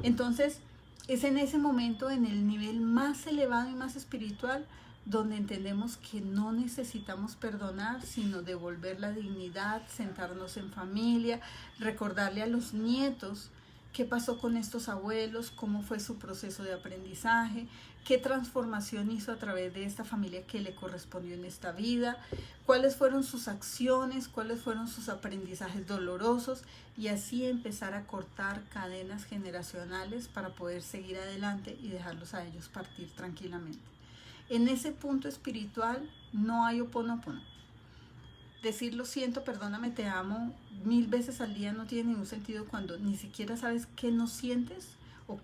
Entonces, es en ese momento, en el nivel más elevado y más espiritual, donde entendemos que no necesitamos perdonar, sino devolver la dignidad, sentarnos en familia, recordarle a los nietos qué pasó con estos abuelos, cómo fue su proceso de aprendizaje, qué transformación hizo a través de esta familia que le correspondió en esta vida, cuáles fueron sus acciones, cuáles fueron sus aprendizajes dolorosos, y así empezar a cortar cadenas generacionales para poder seguir adelante y dejarlos a ellos partir tranquilamente. En ese punto espiritual no hay oponopono. Decir lo siento, perdóname, te amo 1000 veces al día no tiene ningún sentido cuando ni siquiera sabes qué no sientes o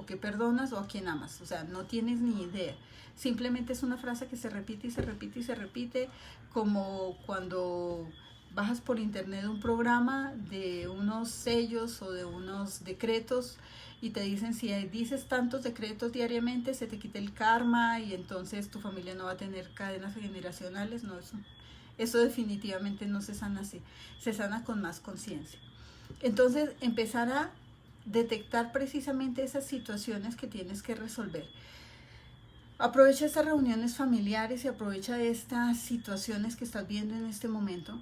qué perdonas o a quién amas. O sea, no tienes ni idea. Simplemente es una frase que se repite y se repite y se repite, como cuando bajas por internet un programa de unos sellos o de unos decretos y te dicen si dices tantos decretos diariamente se te quita el karma y entonces tu familia no va a tener cadenas generacionales. No, eso definitivamente no se sana así, se sana con más conciencia. Entonces, empezar a detectar precisamente esas situaciones que tienes que resolver. Aprovecha estas reuniones familiares y aprovecha estas situaciones que estás viendo en este momento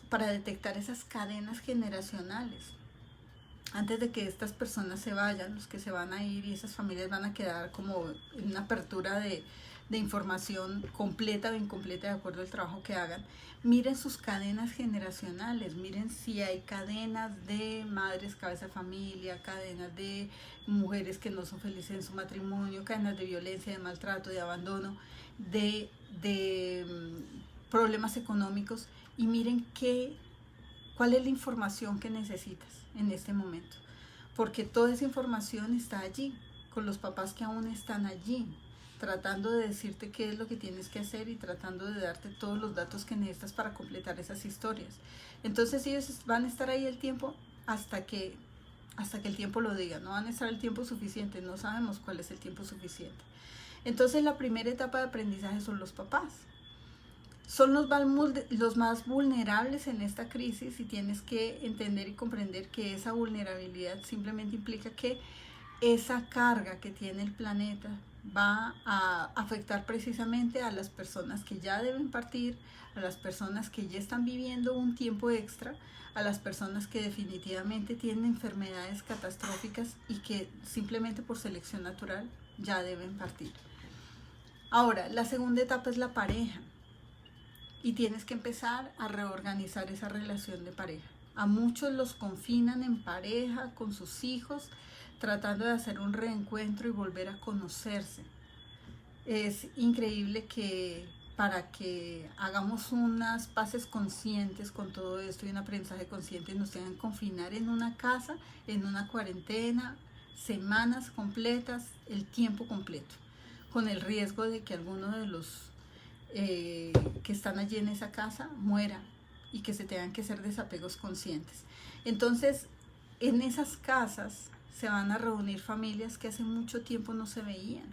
para detectar esas cadenas generacionales. Antes de que estas personas se vayan, los que se van a ir y esas familias van a quedar como en una apertura de información completa o incompleta de acuerdo al trabajo que hagan, miren sus cadenas generacionales, miren si hay cadenas de madres cabeza de familia, cadenas de mujeres que no son felices en su matrimonio, cadenas de violencia, de maltrato, de abandono, de problemas económicos, y miren cuál es la información que necesitas en este momento, porque toda esa información está allí, con los papás que aún están allí, tratando de decirte qué es lo que tienes que hacer y tratando de darte todos los datos que necesitas para completar esas historias. Entonces ellos van a estar ahí el tiempo hasta que el tiempo lo diga, no van a estar el tiempo suficiente, no sabemos cuál es el tiempo suficiente. Entonces la primera etapa de aprendizaje son los papás. Son los más vulnerables en esta crisis, y tienes que entender y comprender que esa vulnerabilidad simplemente implica que esa carga que tiene el planeta va a afectar precisamente a las personas que ya deben partir, a las personas que ya están viviendo un tiempo extra, a las personas que definitivamente tienen enfermedades catastróficas y que simplemente por selección natural ya deben partir. Ahora, la segunda etapa es la pareja, y tienes que empezar a reorganizar esa relación de pareja. A muchos los confinan en pareja, con sus hijos, tratando de hacer un reencuentro y volver a conocerse. Es increíble que para que hagamos unas paces conscientes con todo esto y un aprendizaje consciente nos tengan que confinar en una casa, en una cuarentena, semanas completas, el tiempo completo, con el riesgo de que alguno de los que están allí en esa casa muera y que se tengan que hacer desapegos conscientes. Entonces, en esas casas se van a reunir familias que hace mucho tiempo no se veían,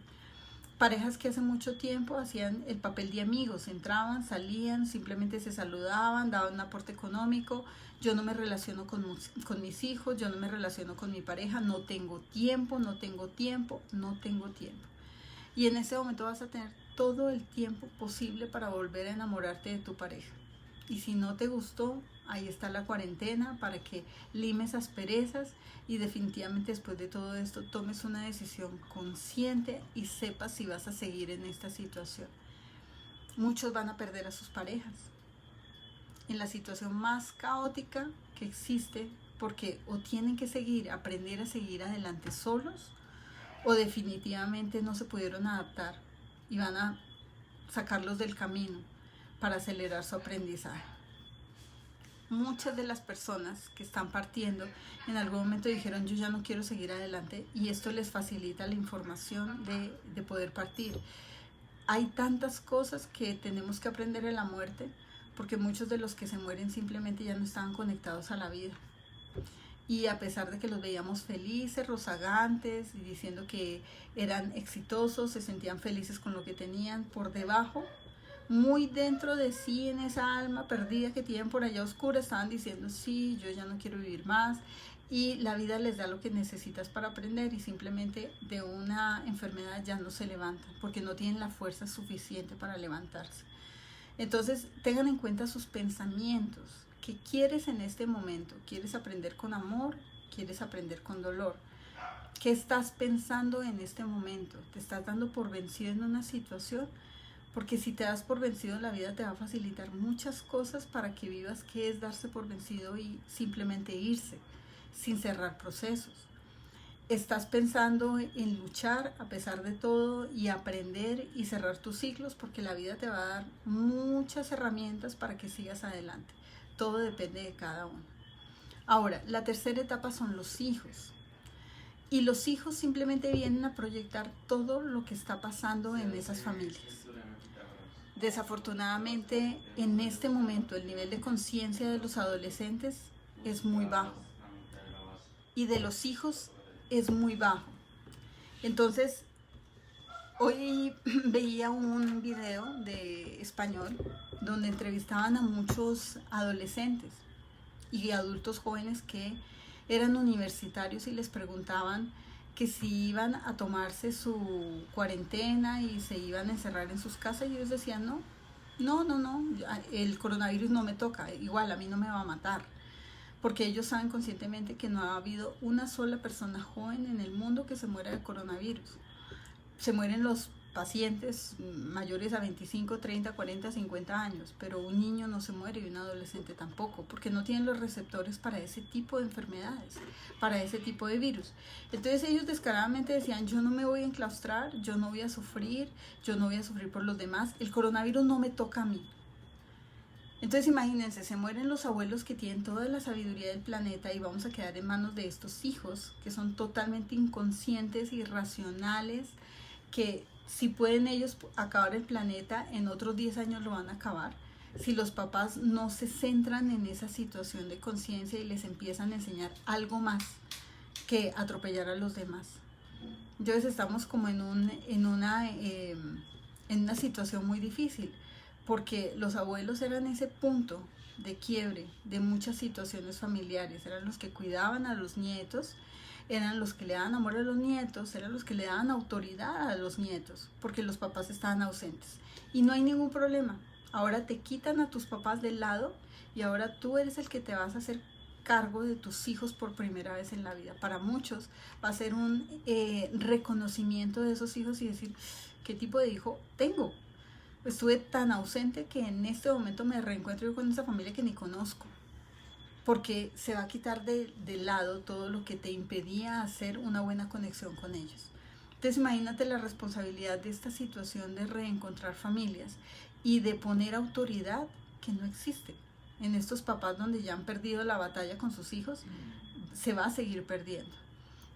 parejas que hace mucho tiempo hacían el papel de amigos, entraban, salían, simplemente se saludaban, daban un aporte económico. Yo no me relaciono con mis hijos, yo no me relaciono con mi pareja, no tengo tiempo, no tengo tiempo, no tengo tiempo. Y en ese momento vas a tener todo el tiempo posible para volver a enamorarte de tu pareja. Y si no te gustó, ahí está la cuarentena para que limes asperezas y definitivamente después de todo esto tomes una decisión consciente y sepas si vas a seguir en esta situación. Muchos van a perder a sus parejas en la situación más caótica que existe, porque o tienen que aprender a seguir adelante solos, o definitivamente no se pudieron adaptar y van a sacarlos del camino para acelerar su aprendizaje. Muchas de las personas que están partiendo en algún momento dijeron yo ya no quiero seguir adelante, y esto les facilita la información de poder partir. Hay tantas cosas que tenemos que aprender en la muerte, porque muchos de los que se mueren simplemente ya no estaban conectados a la vida. Y a pesar de que los veíamos felices, rozagantes y diciendo que eran exitosos, se sentían felices con lo que tenían, por debajo, muy dentro de sí, en esa alma perdida que tienen por allá oscura, estaban diciendo sí, yo ya no quiero vivir más, y la vida les da lo que necesitas para aprender, y simplemente de una enfermedad ya no se levantan porque no tienen la fuerza suficiente para levantarse. Entonces tengan en cuenta sus pensamientos. ¿Qué quieres en este momento? ¿Quieres aprender con amor? ¿Quieres aprender con dolor? ¿Qué estás pensando en este momento? ¿Te estás dando por vencido en una situación? Porque si te das por vencido, la vida te va a facilitar muchas cosas para que vivas qué es darse por vencido y simplemente irse, sin cerrar procesos. Estás pensando en luchar a pesar de todo y aprender y cerrar tus ciclos, porque la vida te va a dar muchas herramientas para que sigas adelante. Todo depende de cada uno. Ahora, la tercera etapa son los hijos. Y los hijos simplemente vienen a proyectar todo lo que está pasando en esas familias. Desafortunadamente, en este momento el nivel de conciencia de los adolescentes es muy bajo y de los hijos es muy bajo. Entonces, hoy veía un video de español donde entrevistaban a muchos adolescentes y adultos jóvenes que eran universitarios, y les preguntaban que si iban a tomarse su cuarentena y se iban a encerrar en sus casas, y ellos decían no, el coronavirus no me toca, igual a mí no me va a matar, porque ellos saben conscientemente que no ha habido una sola persona joven en el mundo que se muera de coronavirus. Se mueren los pacientes mayores a 25, 30, 40, 50 años, pero un niño no se muere y un adolescente tampoco, porque no tienen los receptores para ese tipo de enfermedades, para ese tipo de virus. Entonces ellos descaradamente decían, yo no me voy a enclaustrar, yo no voy a sufrir por los demás, el coronavirus no me toca a mí. Entonces imagínense, se mueren los abuelos que tienen toda la sabiduría del planeta y vamos a quedar en manos de estos hijos que son totalmente inconscientes, irracionales, que si pueden ellos acabar el planeta, en otros 10 años lo van a acabar. Si los papás no se centran en esa situación de conciencia y les empiezan a enseñar algo más que atropellar a los demás. Entonces estamos como en una situación muy difícil, porque los abuelos eran ese punto de quiebre de muchas situaciones familiares, eran los que cuidaban a los nietos, eran los que le daban amor a los nietos, eran los que le daban autoridad a los nietos, porque los papás estaban ausentes. Y no hay ningún problema, ahora te quitan a tus papás del lado y ahora tú eres el que te vas a hacer cargo de tus hijos por primera vez en la vida. Para muchos va a ser un reconocimiento de esos hijos y decir, ¿qué tipo de hijo tengo? Estuve tan ausente que en este momento me reencuentro yo con esa familia que ni conozco. porque se va a quitar de lado todo lo que te impedía hacer una buena conexión con ellos. Entonces imagínate la responsabilidad de esta situación de reencontrar familias y de poner autoridad que no existe. En estos papás donde ya han perdido la batalla con sus hijos, se va a seguir perdiendo.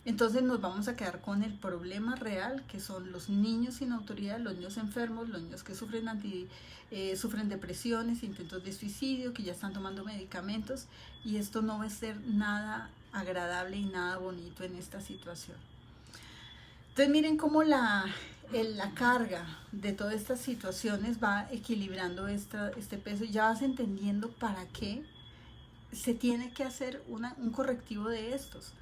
Entonces nos vamos a quedar con el problema real, que son los niños sin autoridad, los niños enfermos, los niños que sufren depresiones, intentos de suicidio, que ya están tomando medicamentos, y esto no va a ser nada agradable y nada bonito en esta situación. Entonces miren cómo la carga de todas estas situaciones va equilibrando este peso, y ya vas entendiendo para qué se tiene que hacer un correctivo de estos.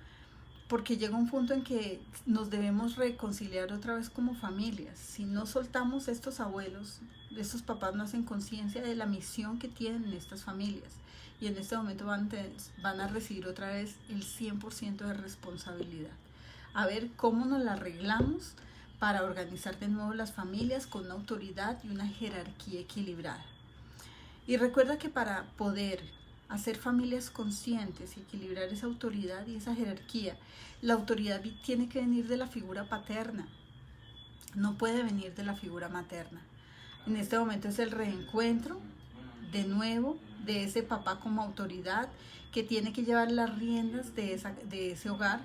Porque llega un punto en que nos debemos reconciliar otra vez como familias. Si no soltamos estos abuelos, estos papás no hacen conciencia de la misión que tienen estas familias. Y en este momento van a recibir otra vez el 100% de responsabilidad. A ver cómo nos la arreglamos para organizar de nuevo las familias con una autoridad y una jerarquía equilibrada. Y recuerda que para poder hacer familias conscientes y equilibrar esa autoridad y esa jerarquía, la autoridad tiene que venir de la figura paterna, no puede venir de la figura materna. En este momento es el reencuentro de nuevo de ese papá como autoridad que tiene que llevar las riendas de ese hogar,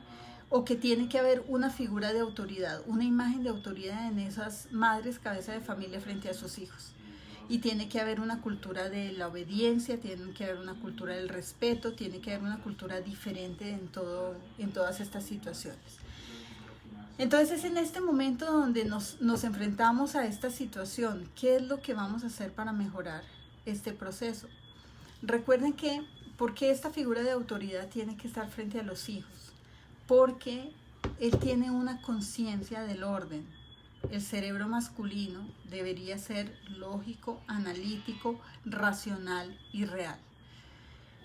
o que tiene que haber una figura de autoridad, una imagen de autoridad en esas madres cabeza de familia frente a sus hijos. Y tiene que haber una cultura de la obediencia, tiene que haber una cultura del respeto, tiene que haber una cultura diferente en todas estas situaciones. Entonces es en este momento donde nos enfrentamos a esta situación. ¿Qué es lo que vamos a hacer para mejorar este proceso? Recuerden que, ¿por qué esta figura de autoridad tiene que estar frente a los hijos? Porque él tiene una conciencia del orden. El cerebro masculino debería ser lógico, analítico, racional y real.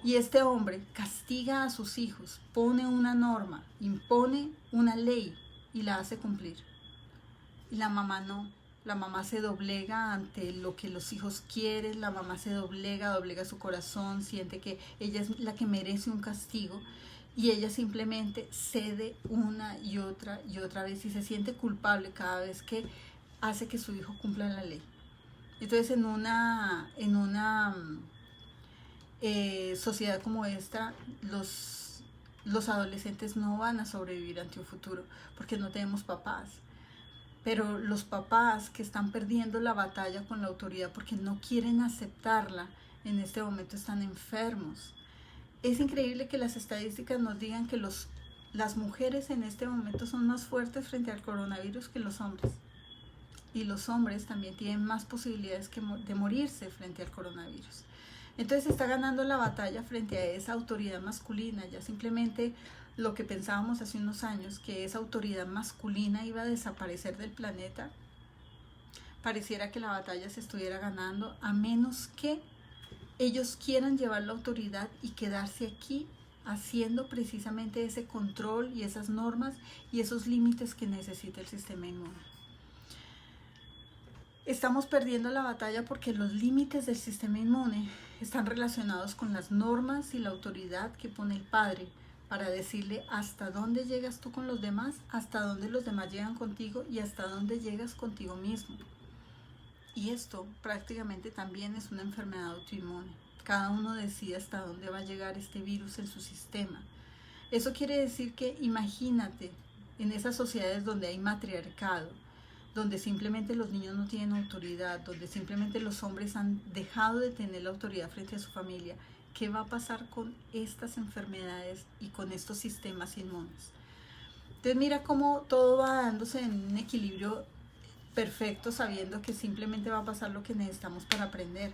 Y este hombre castiga a sus hijos, pone una norma, impone una ley y la hace cumplir. Y la mamá no. La mamá se doblega ante lo que los hijos quieren, la mamá se doblega su corazón, siente que ella es la que merece un castigo. Y ella simplemente cede una y otra vez y se siente culpable cada vez que hace que su hijo cumpla la ley. Entonces en una sociedad como esta, los adolescentes no van a sobrevivir ante un futuro porque no tenemos papás. Pero los papás que están perdiendo la batalla con la autoridad porque no quieren aceptarla, en este momento están enfermos. Es increíble que las estadísticas nos digan que las mujeres en este momento son más fuertes frente al coronavirus que los hombres. Y los hombres también tienen más posibilidades de morirse frente al coronavirus. Entonces está ganando la batalla frente a esa autoridad masculina. Ya simplemente lo que pensábamos hace unos años, que esa autoridad masculina iba a desaparecer del planeta, pareciera que la batalla se estuviera ganando, a menos que ellos quieran llevar la autoridad y quedarse aquí haciendo precisamente ese control y esas normas y esos límites que necesita el sistema inmune. Estamos perdiendo la batalla porque los límites del sistema inmune están relacionados con las normas y la autoridad que pone el padre para decirle hasta dónde llegas tú con los demás, hasta dónde los demás llegan contigo y hasta dónde llegas contigo mismo. Y esto prácticamente también es una enfermedad autoinmune. Cada uno decide hasta dónde va a llegar este virus en su sistema. Eso quiere decir que imagínate en esas sociedades donde hay matriarcado, donde simplemente los niños no tienen autoridad, donde simplemente los hombres han dejado de tener la autoridad frente a su familia, ¿qué va a pasar con estas enfermedades y con estos sistemas inmunes? Entonces mira cómo todo va dándose en un equilibrio perfecto, sabiendo que simplemente va a pasar lo que necesitamos para aprender.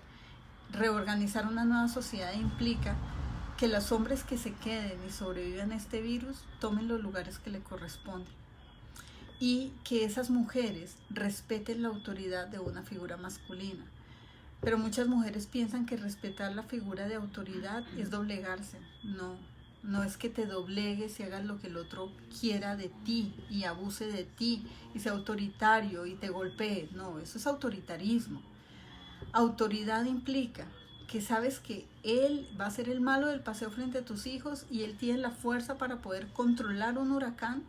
Reorganizar una nueva sociedad implica que los hombres que se queden y sobrevivan a este virus tomen los lugares que le corresponden y que esas mujeres respeten la autoridad de una figura masculina. Pero muchas mujeres piensan que respetar la figura de autoridad es doblegarse. No es que te doblegues y hagas lo que el otro quiera de ti y abuse de ti y sea autoritario y te golpee. No, eso es autoritarismo. Autoridad implica que sabes que él va a ser el malo del paseo frente a tus hijos y él tiene la fuerza para poder controlar un huracán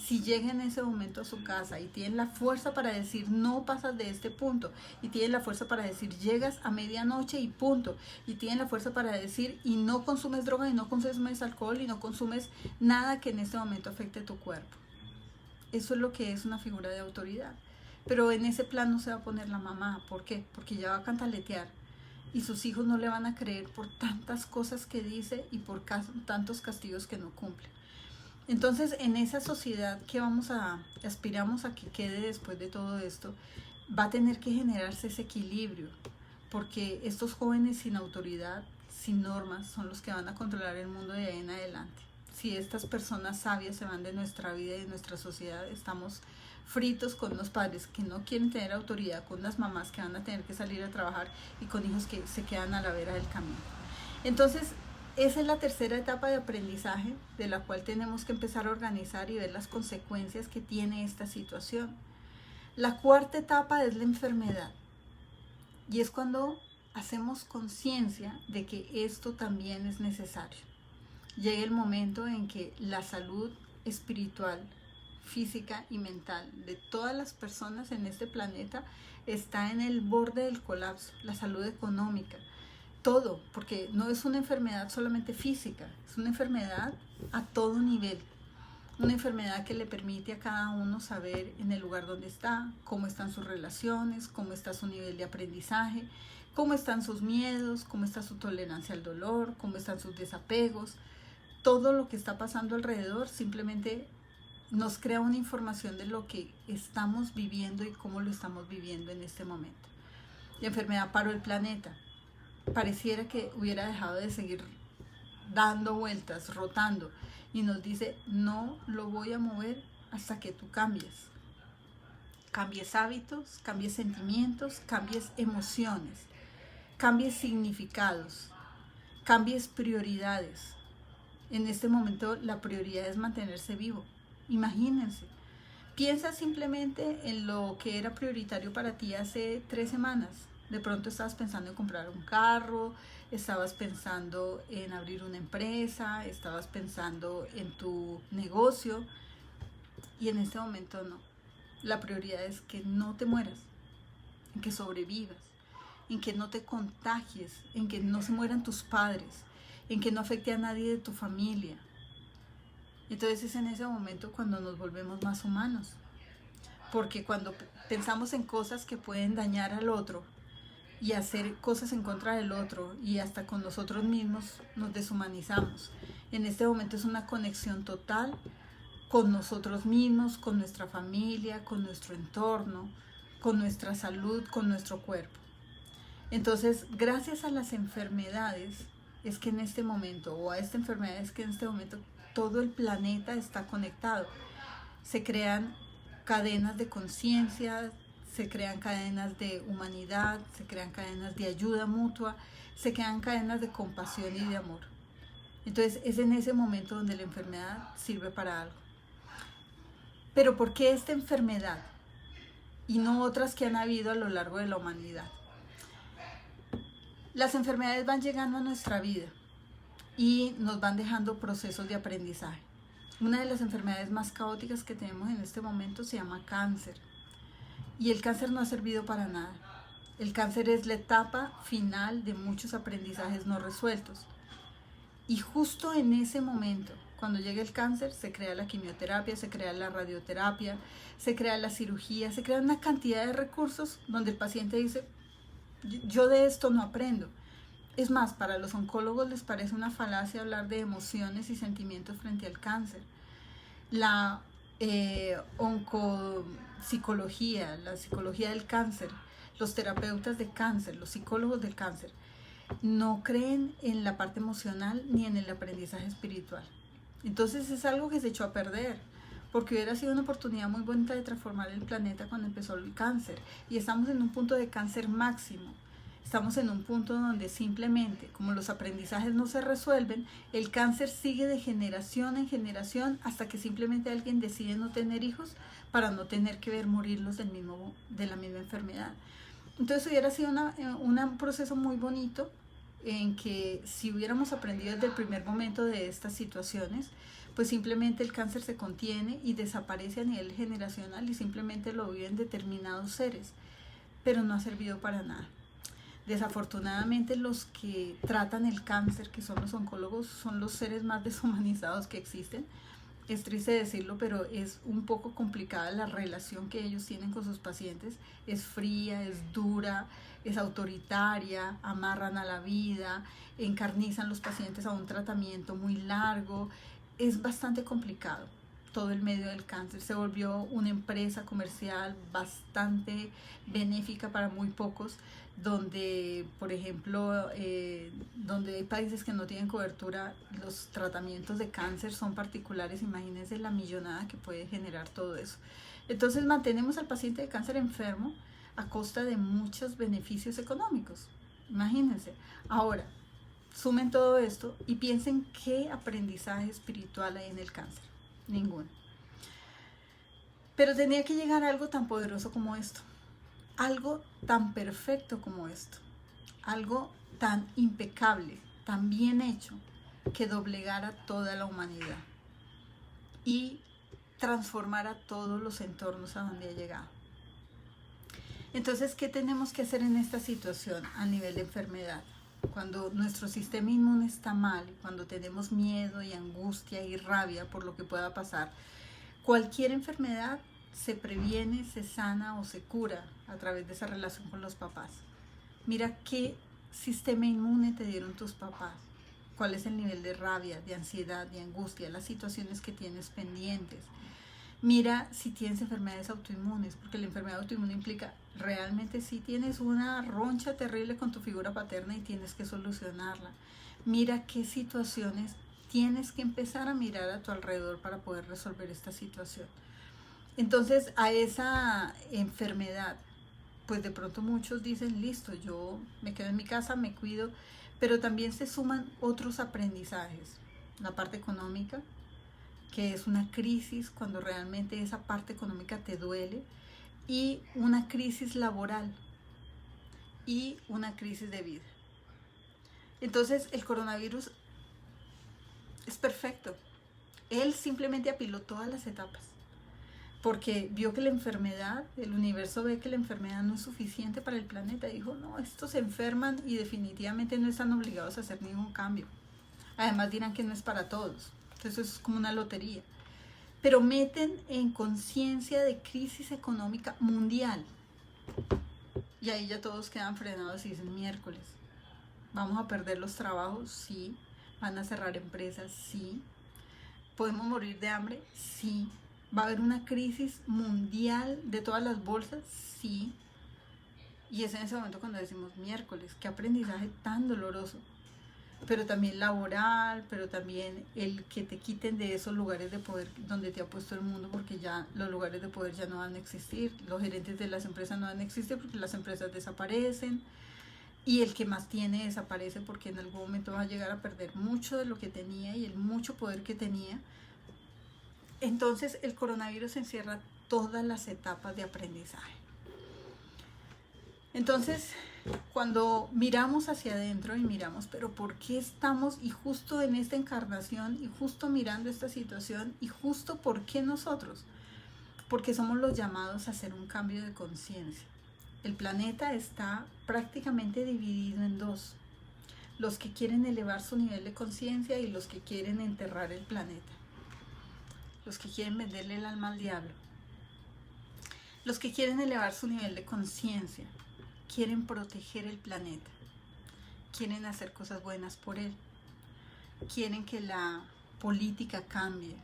si llega en ese momento a su casa, y tiene la fuerza para decir no pasas de este punto, y tiene la fuerza para decir llegas a medianoche y punto, y tiene la fuerza para decir y no consumes droga, y no consumes alcohol, y no consumes nada que en este momento afecte tu cuerpo. Eso es lo que es una figura de autoridad. Pero en ese plan no se va a poner la mamá. ¿Por qué? Porque ya va a cantaletear y sus hijos no le van a creer por tantas cosas que dice y por tantos castigos que no cumple. Entonces, en esa sociedad que aspiramos a que quede después de todo esto, va a tener que generarse ese equilibrio, porque estos jóvenes sin autoridad, sin normas, son los que van a controlar el mundo de ahí en adelante. Si estas personas sabias se van de nuestra vida y de nuestra sociedad, estamos fritos con unos padres que no quieren tener autoridad, con unas mamás que van a tener que salir a trabajar y con hijos que se quedan a la vera del camino. Entonces, esa es la tercera etapa de aprendizaje de la cual tenemos que empezar a organizar y ver las consecuencias que tiene esta situación. La cuarta etapa es la enfermedad, y es cuando hacemos conciencia de que esto también es necesario. Llega el momento en que la salud espiritual, física y mental de todas las personas en este planeta está en el borde del colapso. La salud económica, todo, porque no es una enfermedad solamente física, es una enfermedad a todo nivel. Una enfermedad que le permite a cada uno saber en el lugar donde está, cómo están sus relaciones, cómo está su nivel de aprendizaje, cómo están sus miedos, cómo está su tolerancia al dolor, cómo están sus desapegos. Todo lo que está pasando alrededor simplemente nos crea una información de lo que estamos viviendo y cómo lo estamos viviendo en este momento. La enfermedad paró el planeta. Pareciera que hubiera dejado de seguir dando vueltas, rotando, y nos dice, no lo voy a mover hasta que tú cambies. Cambies hábitos, cambies sentimientos, cambies emociones, cambies significados, cambies prioridades. En este momento la prioridad es mantenerse vivo. Imagínense, piensa simplemente en lo que era prioritario para ti hace 3 semanas. De pronto estabas pensando en comprar un carro, estabas pensando en abrir una empresa, estabas pensando en tu negocio, y en este momento no. La prioridad es que no te mueras, en que sobrevivas, en que no te contagies, en que no se mueran tus padres, en que no afecte a nadie de tu familia. Entonces es en ese momento cuando nos volvemos más humanos, porque cuando pensamos en cosas que pueden dañar al otro y hacer cosas en contra del otro y hasta con nosotros mismos, nos deshumanizamos. En este momento es una conexión total con nosotros mismos, con nuestra familia, con nuestro entorno, con nuestra salud, con nuestro cuerpo. Entonces, gracias a las enfermedades es que en este momento, o a esta enfermedad es que en este momento todo el planeta está conectado. Se crean cadenas de conciencia, se crean cadenas de humanidad, se crean cadenas de ayuda mutua, se crean cadenas de compasión y de amor. Entonces es en ese momento donde la enfermedad sirve para algo. Pero ¿por qué esta enfermedad y no otras que han habido a lo largo de la humanidad? Las enfermedades van llegando a nuestra vida y nos van dejando procesos de aprendizaje. Una de las enfermedades más caóticas que tenemos en este momento se llama cáncer. Y el cáncer no ha servido para nada. El cáncer es la etapa final de muchos aprendizajes no resueltos. Y justo en ese momento, cuando llega el cáncer, se crea la quimioterapia, se crea la radioterapia, se crea la cirugía, se crea una cantidad de recursos donde el paciente dice, yo de esto no aprendo. Es más, para los oncólogos les parece una falacia hablar de emociones y sentimientos frente al cáncer. La oncopsicología, la psicología del cáncer, los terapeutas de cáncer, los psicólogos del cáncer, no creen en la parte emocional ni en el aprendizaje espiritual. Entonces es algo que se echó a perder, porque hubiera sido una oportunidad muy bonita de transformar el planeta cuando empezó el cáncer. Y estamos en un punto de cáncer máximo. Estamos en un punto donde simplemente, como los aprendizajes no se resuelven, el cáncer sigue de generación en generación hasta que simplemente alguien decide no tener hijos para no tener que ver morirlos de la misma enfermedad. Entonces hubiera sido un proceso muy bonito en que si hubiéramos aprendido desde el primer momento de estas situaciones, pues simplemente el cáncer se contiene y desaparece a nivel generacional y simplemente lo viven determinados seres, pero no ha servido para nada. Desafortunadamente los que tratan el cáncer, que son los oncólogos, son los seres más deshumanizados que existen. Es triste decirlo, pero es un poco complicada la relación que ellos tienen con sus pacientes. Es fría, es dura, es autoritaria, amarran a la vida, encarnizan los pacientes a un tratamiento muy largo. Es bastante complicado. Todo el medio del cáncer se volvió una empresa comercial bastante benéfica para muy pocos, donde, por ejemplo, donde hay países que no tienen cobertura, los tratamientos de cáncer son particulares. Imagínense la millonada que puede generar todo eso. Entonces mantenemos al paciente de cáncer enfermo a costa de muchos beneficios económicos. Imagínense. Ahora, sumen todo esto y piensen qué aprendizaje espiritual hay en el cáncer. Ninguno. Pero tenía que llegar a algo tan poderoso como esto. Algo tan perfecto como esto, algo tan impecable, tan bien hecho, que doblegara toda la humanidad y transformara todos los entornos a donde ha llegado. Entonces, ¿qué tenemos que hacer en esta situación a nivel de enfermedad? Cuando nuestro sistema inmune está mal, cuando tenemos miedo y angustia y rabia por lo que pueda pasar, cualquier enfermedad se previene, se sana o se cura a través de esa relación con los papás. Mira qué sistema inmune te dieron tus papás, cuál es el nivel de rabia, de ansiedad, de angustia, las situaciones que tienes pendientes. Mira si tienes enfermedades autoinmunes, porque la enfermedad autoinmune implica realmente si tienes una roncha terrible con tu figura paterna y tienes que solucionarla. Mira qué situaciones tienes que empezar a mirar a tu alrededor para poder resolver esta situación. Entonces a esa enfermedad, pues de pronto muchos dicen, listo, yo me quedo en mi casa, me cuido, pero también se suman otros aprendizajes. La parte económica, que es una crisis cuando realmente esa parte económica te duele, y una crisis laboral y una crisis de vida. Entonces el coronavirus es perfecto. Él simplemente apiló todas las etapas, porque vio que la enfermedad, el universo ve que la enfermedad no es suficiente para el planeta. Dijo, no, estos se enferman y definitivamente no están obligados a hacer ningún cambio. Además dirán que no es para todos. Entonces es como una lotería. Pero meten en conciencia de crisis económica mundial. Y ahí ya todos quedan frenados y dicen, miércoles, ¿vamos a perder los trabajos? Sí. ¿Van a cerrar empresas? Sí. ¿Podemos morir de hambre? Sí. ¿Va a haber una crisis mundial de todas las bolsas? Sí. Y es en ese momento cuando decimos, miércoles, qué aprendizaje tan doloroso. Pero también laboral, pero también el que te quiten de esos lugares de poder donde te ha puesto el mundo, porque ya los lugares de poder ya no van a existir, los gerentes de las empresas no van a existir porque las empresas desaparecen, y el que más tiene desaparece porque en algún momento va a llegar a perder mucho de lo que tenía y el mucho poder que tenía. Entonces el coronavirus encierra todas las etapas de aprendizaje. Entonces, cuando miramos hacia adentro y miramos, pero ¿por qué estamos y justo en esta encarnación y justo mirando esta situación y justo por qué nosotros? Porque somos los llamados a hacer un cambio de conciencia. El planeta está prácticamente dividido en dos: los que quieren elevar su nivel de conciencia y los que quieren enterrar el planeta, los que quieren venderle el alma al diablo. Los que quieren elevar su nivel de conciencia quieren proteger el planeta, quieren hacer cosas buenas por él, quieren que la política cambie,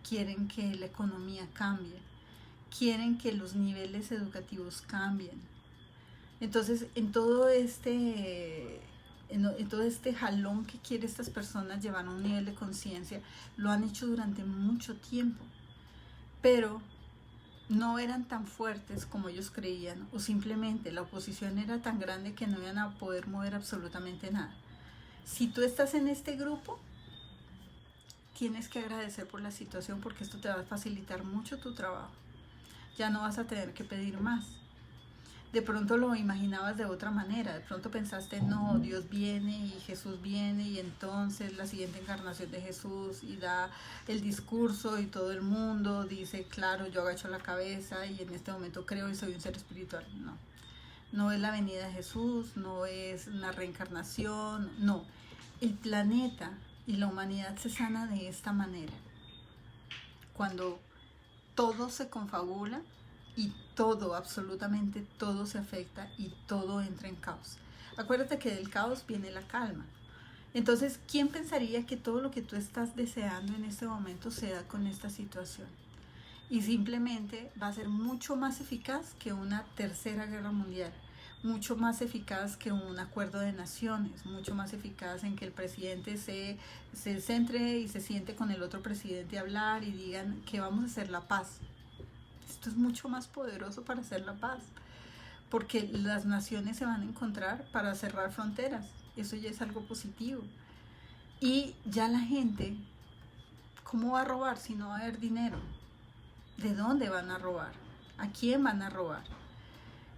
quieren que la economía cambie, quieren que los niveles educativos cambien. Entonces, en todo este jalón que quieren estas personas llevar a un nivel de conciencia, lo han hecho durante mucho tiempo, pero no eran tan fuertes como ellos creían, o simplemente la oposición era tan grande que no iban a poder mover absolutamente nada. Si tú estás en este grupo, tienes que agradecer por la situación, porque esto te va a facilitar mucho tu trabajo. Ya no vas a tener que pedir más. de pronto lo imaginabas de otra manera, de pronto pensaste, no, Dios viene y Jesús viene y entonces la siguiente encarnación de Jesús y da el discurso y todo el mundo dice, claro, yo agacho la cabeza y en este momento creo y soy un ser espiritual. No, no es la venida de Jesús, no es una reencarnación, no. El planeta y la humanidad se sana de esta manera, cuando todo se confabula y todo, absolutamente todo se afecta y todo entra en caos. Acuérdate que del caos viene la calma. Entonces, ¿quién pensaría que todo lo que tú estás deseando en este momento se da con esta situación? Y simplemente va a ser mucho más eficaz que una tercera guerra mundial, mucho más eficaz que un acuerdo de naciones, mucho más eficaz en que el presidente se centre y se siente con el otro presidente a hablar y digan que vamos a hacer la paz. Esto es mucho más poderoso para hacer la paz, porque las naciones se van a encontrar para cerrar fronteras. Eso ya es algo positivo. Y ya la gente, ¿cómo va a robar si no va a haber dinero? ¿De dónde van a robar? ¿A quién van a robar?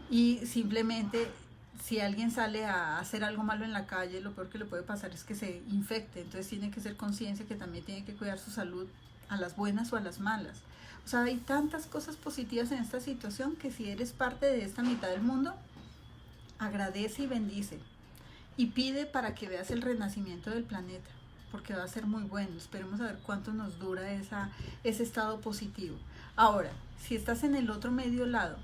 Y simplemente, si alguien sale a hacer algo malo en la calle, lo peor que le puede pasar es que se infecte. Entonces tiene que ser conciencia que también tiene que cuidar su salud, a las buenas o a las malas. O sea, hay tantas cosas positivas en esta situación que si eres parte de esta mitad del mundo, agradece y bendice. Y pide para que veas el renacimiento del planeta, porque va a ser muy bueno. Esperemos a ver cuánto nos dura ese estado positivo. Ahora, si estás en el otro medio lado,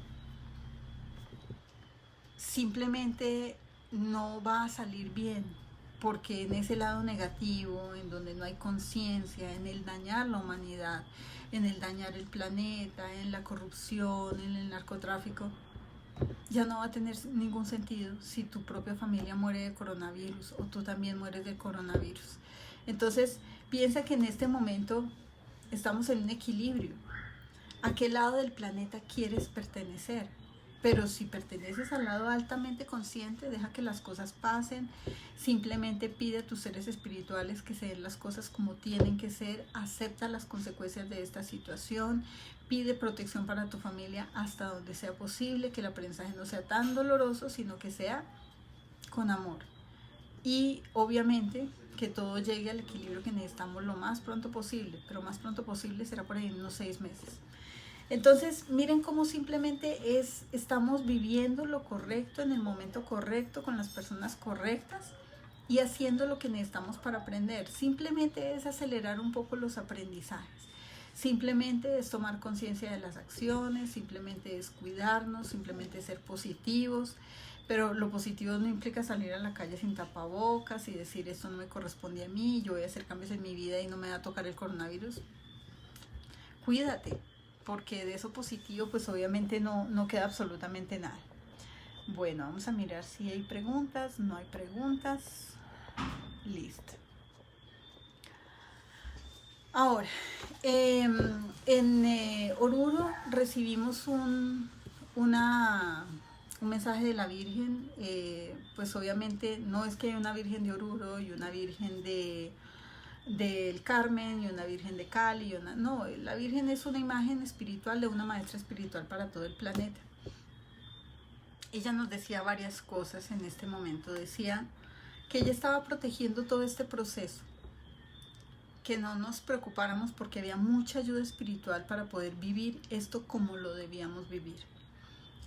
simplemente no va a salir bien, porque en ese lado negativo, en donde no hay conciencia, en el dañar la humanidad, en el dañar el planeta, en la corrupción, en el narcotráfico, ya no va a tener ningún sentido si tu propia familia muere de coronavirus o tú también mueres de coronavirus. Entonces, piensa que en este momento estamos en un equilibrio. ¿A qué lado del planeta quieres pertenecer? Pero si perteneces al lado altamente consciente, deja que las cosas pasen, simplemente pide a tus seres espirituales que se den las cosas como tienen que ser, acepta las consecuencias de esta situación, pide protección para tu familia hasta donde sea posible, que el aprendizaje no sea tan doloroso, sino que sea con amor. Y obviamente que todo llegue al equilibrio que necesitamos lo más pronto posible, pero más pronto posible será por ahí en unos 6 meses. Entonces, miren cómo simplemente estamos viviendo lo correcto en el momento correcto, con las personas correctas y haciendo lo que necesitamos para aprender. Simplemente es acelerar un poco los aprendizajes. Simplemente es tomar conciencia de las acciones, simplemente es cuidarnos, simplemente es ser positivos. Pero lo positivo no implica salir a la calle sin tapabocas y decir esto no me corresponde a mí, yo voy a hacer cambios en mi vida y no me va a tocar el coronavirus. Cuídate, porque de eso positivo pues obviamente no queda absolutamente nada. Bueno, vamos a mirar si hay preguntas. No hay preguntas. Listo. Ahora, en Oruro recibimos un mensaje de la Virgen. Pues obviamente no es que haya una Virgen de Oruro y una Virgen del Carmen y una Virgen de Cali, no, la Virgen es una imagen espiritual de una maestra espiritual para todo el planeta. Ella nos decía varias cosas en este momento. Decía que ella estaba protegiendo todo este proceso, que no nos preocupáramos porque había mucha ayuda espiritual para poder vivir esto como lo debíamos vivir.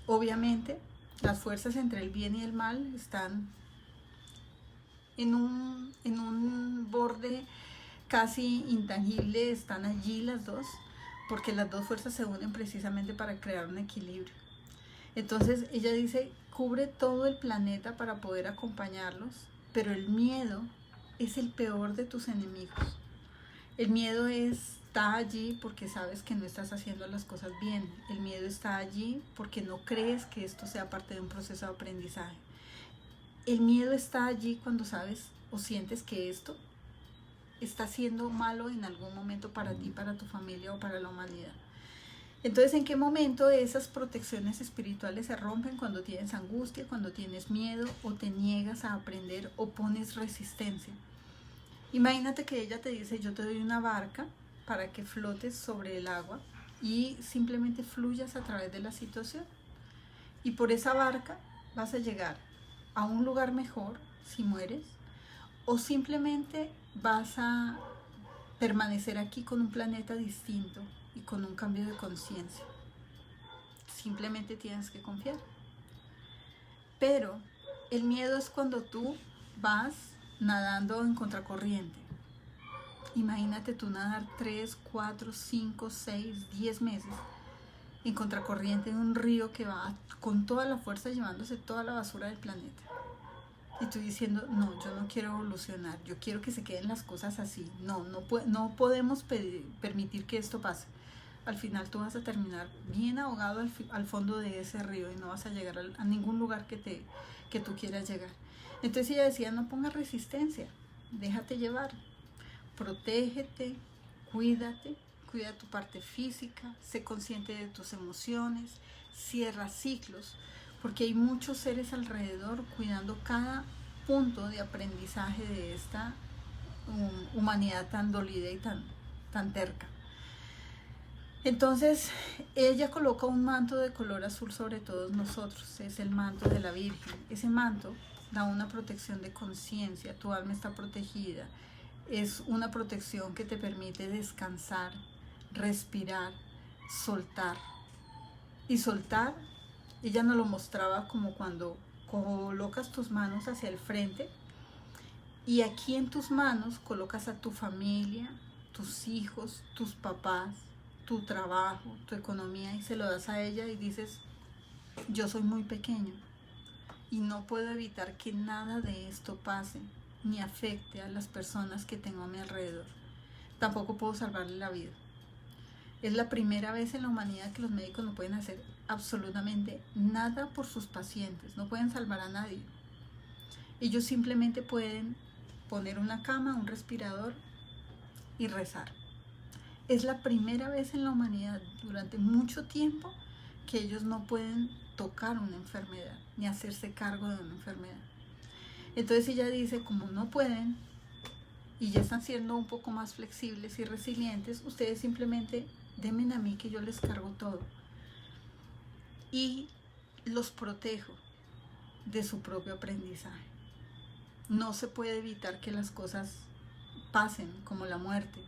Obviamente las fuerzas entre el bien y el mal están en un borde casi intangible, están allí las dos, porque las dos fuerzas se unen precisamente para crear un equilibrio. Entonces ella dice, cubre todo el planeta para poder acompañarlos, pero el miedo es el peor de tus enemigos. El miedo está allí porque sabes que no estás haciendo las cosas bien. El miedo está allí porque no crees que esto sea parte de un proceso de aprendizaje. El miedo está allí cuando sabes o sientes que esto está siendo malo en algún momento para ti, para tu familia o para la humanidad. Entonces, ¿en qué momento esas protecciones espirituales se rompen? Cuando tienes angustia, cuando tienes miedo o te niegas a aprender o pones resistencia. Imagínate que ella te dice, yo te doy una barca para que flotes sobre el agua y simplemente fluyas a través de la situación. y por esa barca vas a llegar a un lugar mejor si mueres, o simplemente vas a permanecer aquí con un planeta distinto y con un cambio de conciencia. Simplemente tienes que confiar. Pero el miedo es cuando tú vas nadando en contracorriente. Imagínate tú nadar 3, 4, 5, 6, 10 meses en contracorriente en un río que va con toda la fuerza llevándose toda la basura del planeta. Y tú diciendo, no, yo no quiero evolucionar, yo quiero que se queden las cosas así. No podemos permitir que esto pase. Al final tú vas a terminar bien ahogado al fondo de ese río y no vas a llegar a ningún lugar que tú quieras llegar. Entonces ella decía, no pongas resistencia, déjate llevar, protégete, cuídate, cuida tu parte física, sé consciente de tus emociones, cierra ciclos, porque hay muchos seres alrededor cuidando cada punto de aprendizaje de esta humanidad tan dolida y tan terca. Entonces ella coloca un manto de color azul sobre todos nosotros, es el manto de la Virgen. Ese manto da una protección de conciencia, tu alma está protegida, es una protección que te permite descansar, respirar, soltar. Y soltar, ella nos lo mostraba como cuando colocas tus manos hacia el frente y aquí en tus manos colocas a tu familia, tus hijos, tus papás, tu trabajo, tu economía, y se lo das a ella y dices, yo soy muy pequeño y no puedo evitar que nada de esto pase ni afecte a las personas que tengo a mi alrededor. Tampoco puedo salvarle la vida. Es la primera vez en la humanidad que los médicos no pueden hacer absolutamente nada por sus pacientes, no pueden salvar a nadie. Ellos simplemente pueden poner una cama, un respirador y rezar. Es la primera vez en la humanidad durante mucho tiempo que ellos no pueden tocar una enfermedad ni hacerse cargo de una enfermedad. Entonces ella dice, como no pueden y ya están siendo un poco más flexibles y resilientes, ustedes simplemente denme a mí que yo les cargo todo y los protejo de su propio aprendizaje. No se puede evitar que las cosas pasen como la muerte,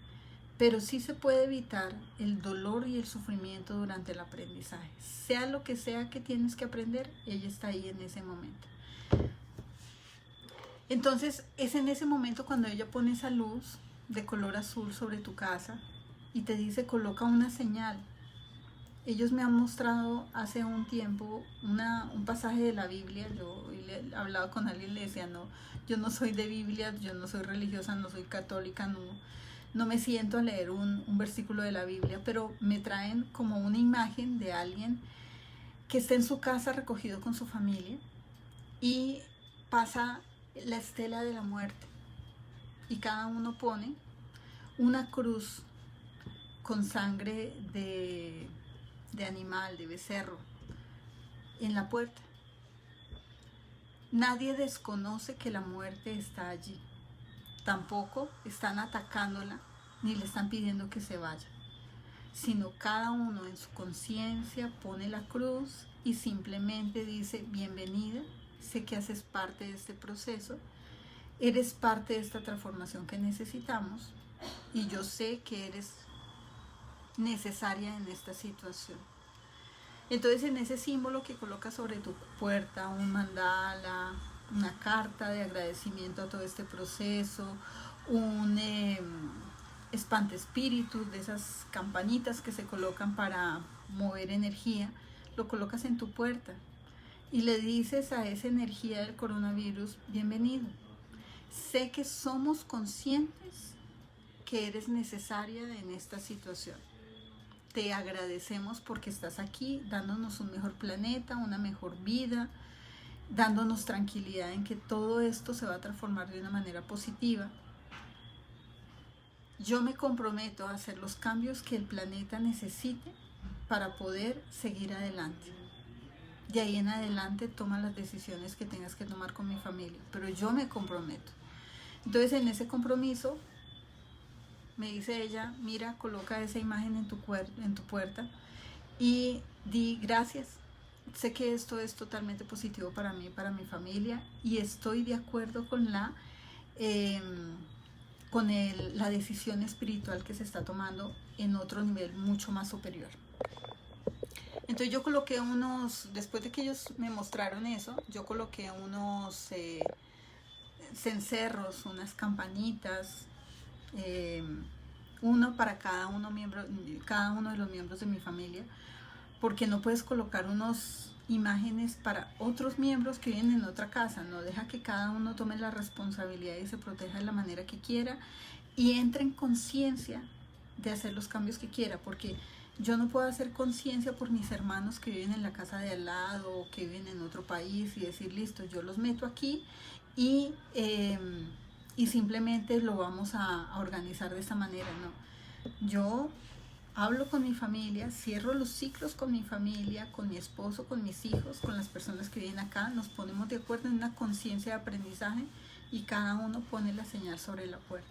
pero sí se puede evitar el dolor y el sufrimiento durante el aprendizaje. Sea lo que sea que tienes que aprender, ella está ahí en ese momento. Entonces es en ese momento cuando ella pone esa luz de color azul sobre tu casa y te dice, coloca una señal. Ellos me han mostrado hace un tiempo un pasaje de la Biblia. Yo he hablado con alguien y le decía, no, yo no soy de Biblia, yo no soy religiosa, no soy católica, no me siento a leer un versículo de la Biblia, pero me traen como una imagen de alguien que está en su casa recogido con su familia y pasa la estela de la muerte y cada uno pone una cruz con sangre de animal, de becerro, en la puerta. Nadie desconoce que la muerte está allí. Tampoco están atacándola ni le están pidiendo que se vaya, sino cada uno en su conciencia pone la cruz y simplemente dice, bienvenida, sé que haces parte de este proceso, eres parte de esta transformación que necesitamos y yo sé que eres necesaria en esta situación. Entonces en ese símbolo que colocas sobre tu puerta, un mandala, una carta de agradecimiento a todo este proceso, un espantespíritus, de esas campanitas que se colocan para mover energía, lo colocas en tu puerta y le dices a esa energía del coronavirus, bienvenido. Sé que somos conscientes que eres necesaria en esta situación. Te agradecemos porque estás aquí dándonos un mejor planeta, una mejor vida, dándonos tranquilidad en que todo esto se va a transformar de una manera positiva. Yo me comprometo a hacer los cambios que el planeta necesite para poder seguir adelante. De ahí en adelante toma las decisiones que tengas que tomar con mi familia, pero yo me comprometo. Entonces en ese compromiso me dice ella, mira, coloca esa imagen en tu puerta y di gracias. sé que esto es totalmente positivo para mí, para mi familia, y estoy de acuerdo con la decisión espiritual que se está tomando en otro nivel mucho más superior. Entonces yo coloqué después de que ellos me mostraron eso, yo coloqué unos cencerros, unas campanitas, eh, uno para cada uno de los miembros de mi familia, porque no puedes colocar unas imágenes para otros miembros que viven en otra casa. No, deja que cada uno tome la responsabilidad y se proteja de la manera que quiera y entre en conciencia de hacer los cambios que quiera, porque yo no puedo hacer conciencia por mis hermanos que viven en la casa de al lado o que viven en otro país y decir, listo, yo los meto aquí y simplemente lo vamos a organizar de esta manera. No, yo hablo con mi familia, cierro los ciclos con mi familia, con mi esposo, con mis hijos, con las personas que viven acá, nos ponemos de acuerdo en una conciencia de aprendizaje y cada uno pone la señal sobre la puerta.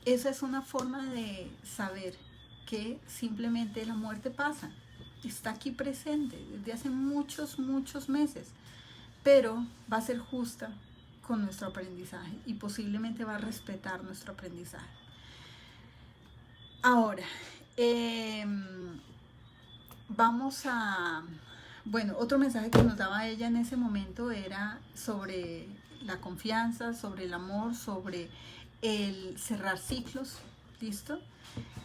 Esa es una forma de saber que simplemente la muerte pasa, está aquí presente desde hace muchos meses, pero va a ser justa con nuestro aprendizaje y posiblemente va a respetar nuestro aprendizaje. Ahora, otro mensaje que nos daba ella en ese momento era sobre la confianza, sobre el amor, sobre el cerrar ciclos, ¿listo?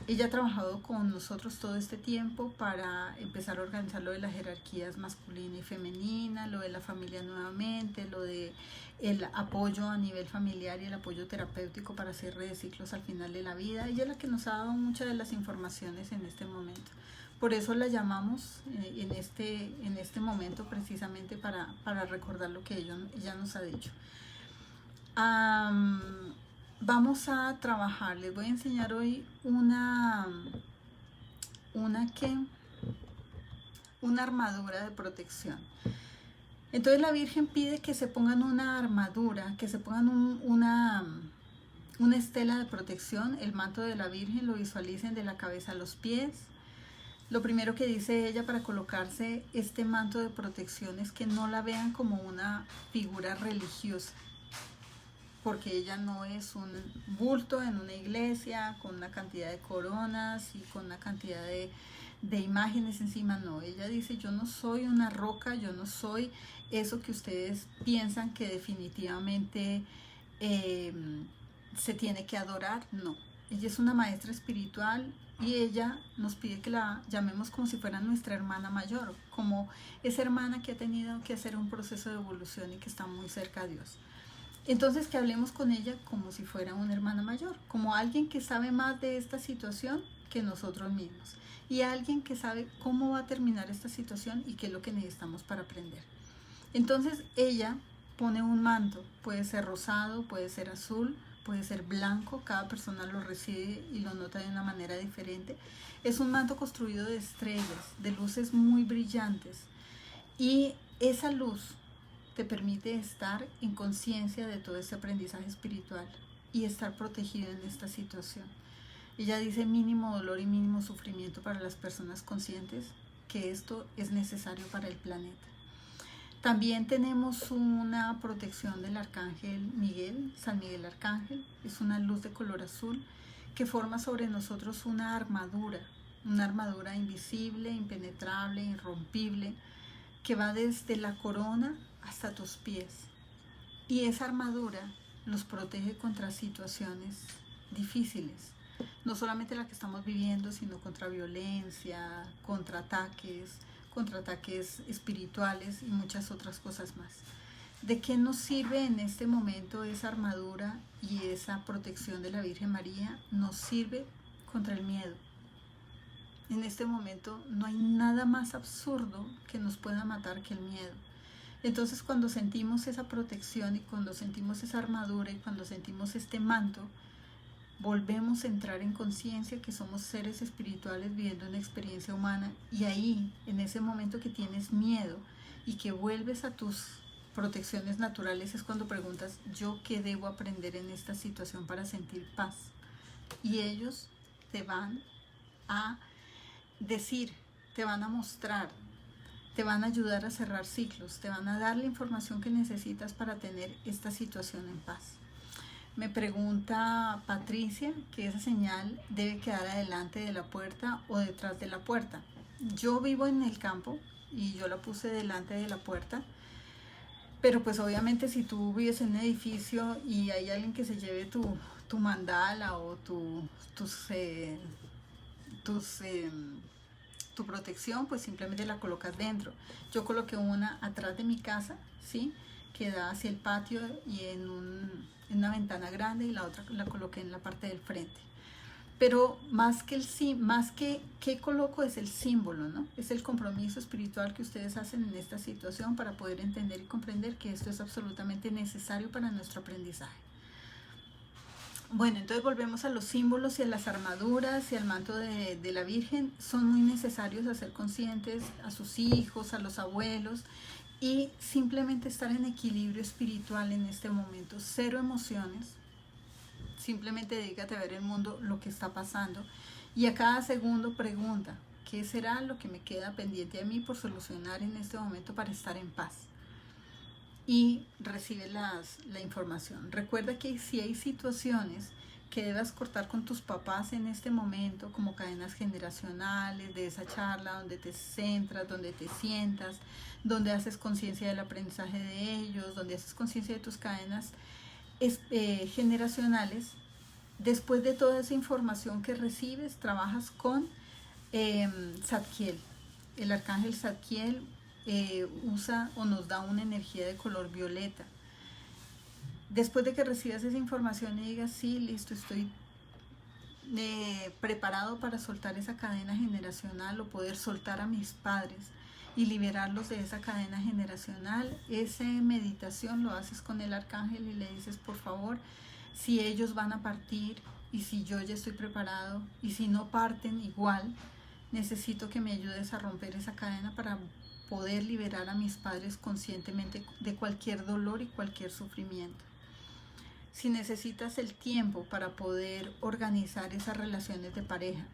Ella ha trabajado con nosotros todo este tiempo para empezar a organizar lo de las jerarquías masculina y femenina, lo de la familia nuevamente, lo de el apoyo a nivel familiar y el apoyo terapéutico para cierre de ciclos al final de la vida. Ella es la que nos ha dado muchas de las informaciones en este momento. Por eso la llamamos en este momento precisamente para recordar lo que ella nos ha dicho. Vamos a trabajar, les voy a enseñar hoy una armadura de protección. Entonces la Virgen pide que se pongan una armadura, que se pongan una estela de protección, el manto de la Virgen, lo visualicen de la cabeza a los pies. Lo primero que dice ella para colocarse este manto de protección es que no la vean como una figura religiosa, porque ella no es un bulto en una iglesia con una cantidad de coronas y con una cantidad de imágenes encima. No, ella dice, yo no soy una roca, yo no soy eso que ustedes piensan que definitivamente se tiene que adorar. No, ella es una maestra espiritual y ella nos pide que la llamemos como si fuera nuestra hermana mayor, como esa hermana que ha tenido que hacer un proceso de evolución y que está muy cerca a Dios. Entonces que hablemos con ella como si fuera una hermana mayor, como alguien que sabe más de esta situación que nosotros mismos y alguien que sabe cómo va a terminar esta situación y qué es lo que necesitamos para aprender. Entonces ella pone un manto, puede ser rosado, puede ser azul, puede ser blanco, cada persona lo recibe y lo nota de una manera diferente. Es un manto construido de estrellas, de luces muy brillantes y esa luz te permite estar en conciencia de todo este aprendizaje espiritual y estar protegido en esta situación. Ella dice mínimo dolor y mínimo sufrimiento para las personas conscientes que esto es necesario para el planeta. También tenemos una protección del Arcángel Miguel, San Miguel Arcángel, es una luz de color azul que forma sobre nosotros una armadura invisible, impenetrable, irrompible, que va desde la corona hasta tus pies. Y esa armadura los protege contra situaciones difíciles, no solamente la que estamos viviendo, sino contra violencia, contra ataques espirituales y muchas otras cosas más. ¿De qué nos sirve en este momento esa armadura y esa protección de la Virgen María? Nos sirve contra el miedo. En este momento no hay nada más absurdo que nos pueda matar que el miedo. Entonces cuando sentimos esa protección y cuando sentimos esa armadura y cuando sentimos este manto, volvemos a entrar en conciencia que somos seres espirituales viviendo una experiencia humana, y ahí, en ese momento que tienes miedo y que vuelves a tus protecciones naturales, es cuando preguntas, ¿yo qué debo aprender en esta situación para sentir paz? Y ellos te van a decir, te van a mostrar te van a ayudar a cerrar ciclos, te van a dar la información que necesitas para tener esta situación en paz. Me pregunta Patricia que esa señal debe quedar adelante de la puerta o detrás de la puerta. Yo vivo en el campo y yo la puse delante de la puerta, pero pues obviamente si tú vives en un edificio y hay alguien que se lleve tu mandala o tu protección, pues simplemente la colocas dentro. Yo coloqué una atrás de mi casa, ¿sí? Que da hacia el patio y en una ventana grande, y la otra la coloqué en la parte del frente. Pero más que qué coloco es el símbolo, ¿no? Es el compromiso espiritual que ustedes hacen en esta situación para poder entender y comprender que esto es absolutamente necesario para nuestro aprendizaje. Bueno, entonces volvemos a los símbolos y a las armaduras y al manto de la Virgen. Son muy necesarios hacer conscientes a sus hijos, a los abuelos, y simplemente estar en equilibrio espiritual en este momento. Cero emociones, simplemente dedícate a ver el mundo, lo que está pasando, y a cada segundo pregunta, ¿qué será lo que me queda pendiente a mí por solucionar en este momento para estar en paz? Y recibe la información. Recuerda que si hay situaciones que debas cortar con tus papás en este momento, como cadenas generacionales, de esa charla donde te centras, donde te sientas, donde haces conciencia del aprendizaje de ellos, donde haces conciencia de tus cadenas generacionales, después de toda esa información que recibes, trabajas con Zadkiel. El arcángel Zadkiel usa o nos da una energía de color violeta. Después de que recibas esa información y digas, sí, listo, estoy preparado para soltar esa cadena generacional o poder soltar a mis padres y liberarlos de esa cadena generacional, esa meditación lo haces con el arcángel y le dices, por favor, si ellos van a partir y si yo ya estoy preparado y si no parten igual, necesito que me ayudes a romper esa cadena para poder liberar a mis padres conscientemente de cualquier dolor y cualquier sufrimiento. Si necesitas el tiempo para poder organizar esas relaciones de pareja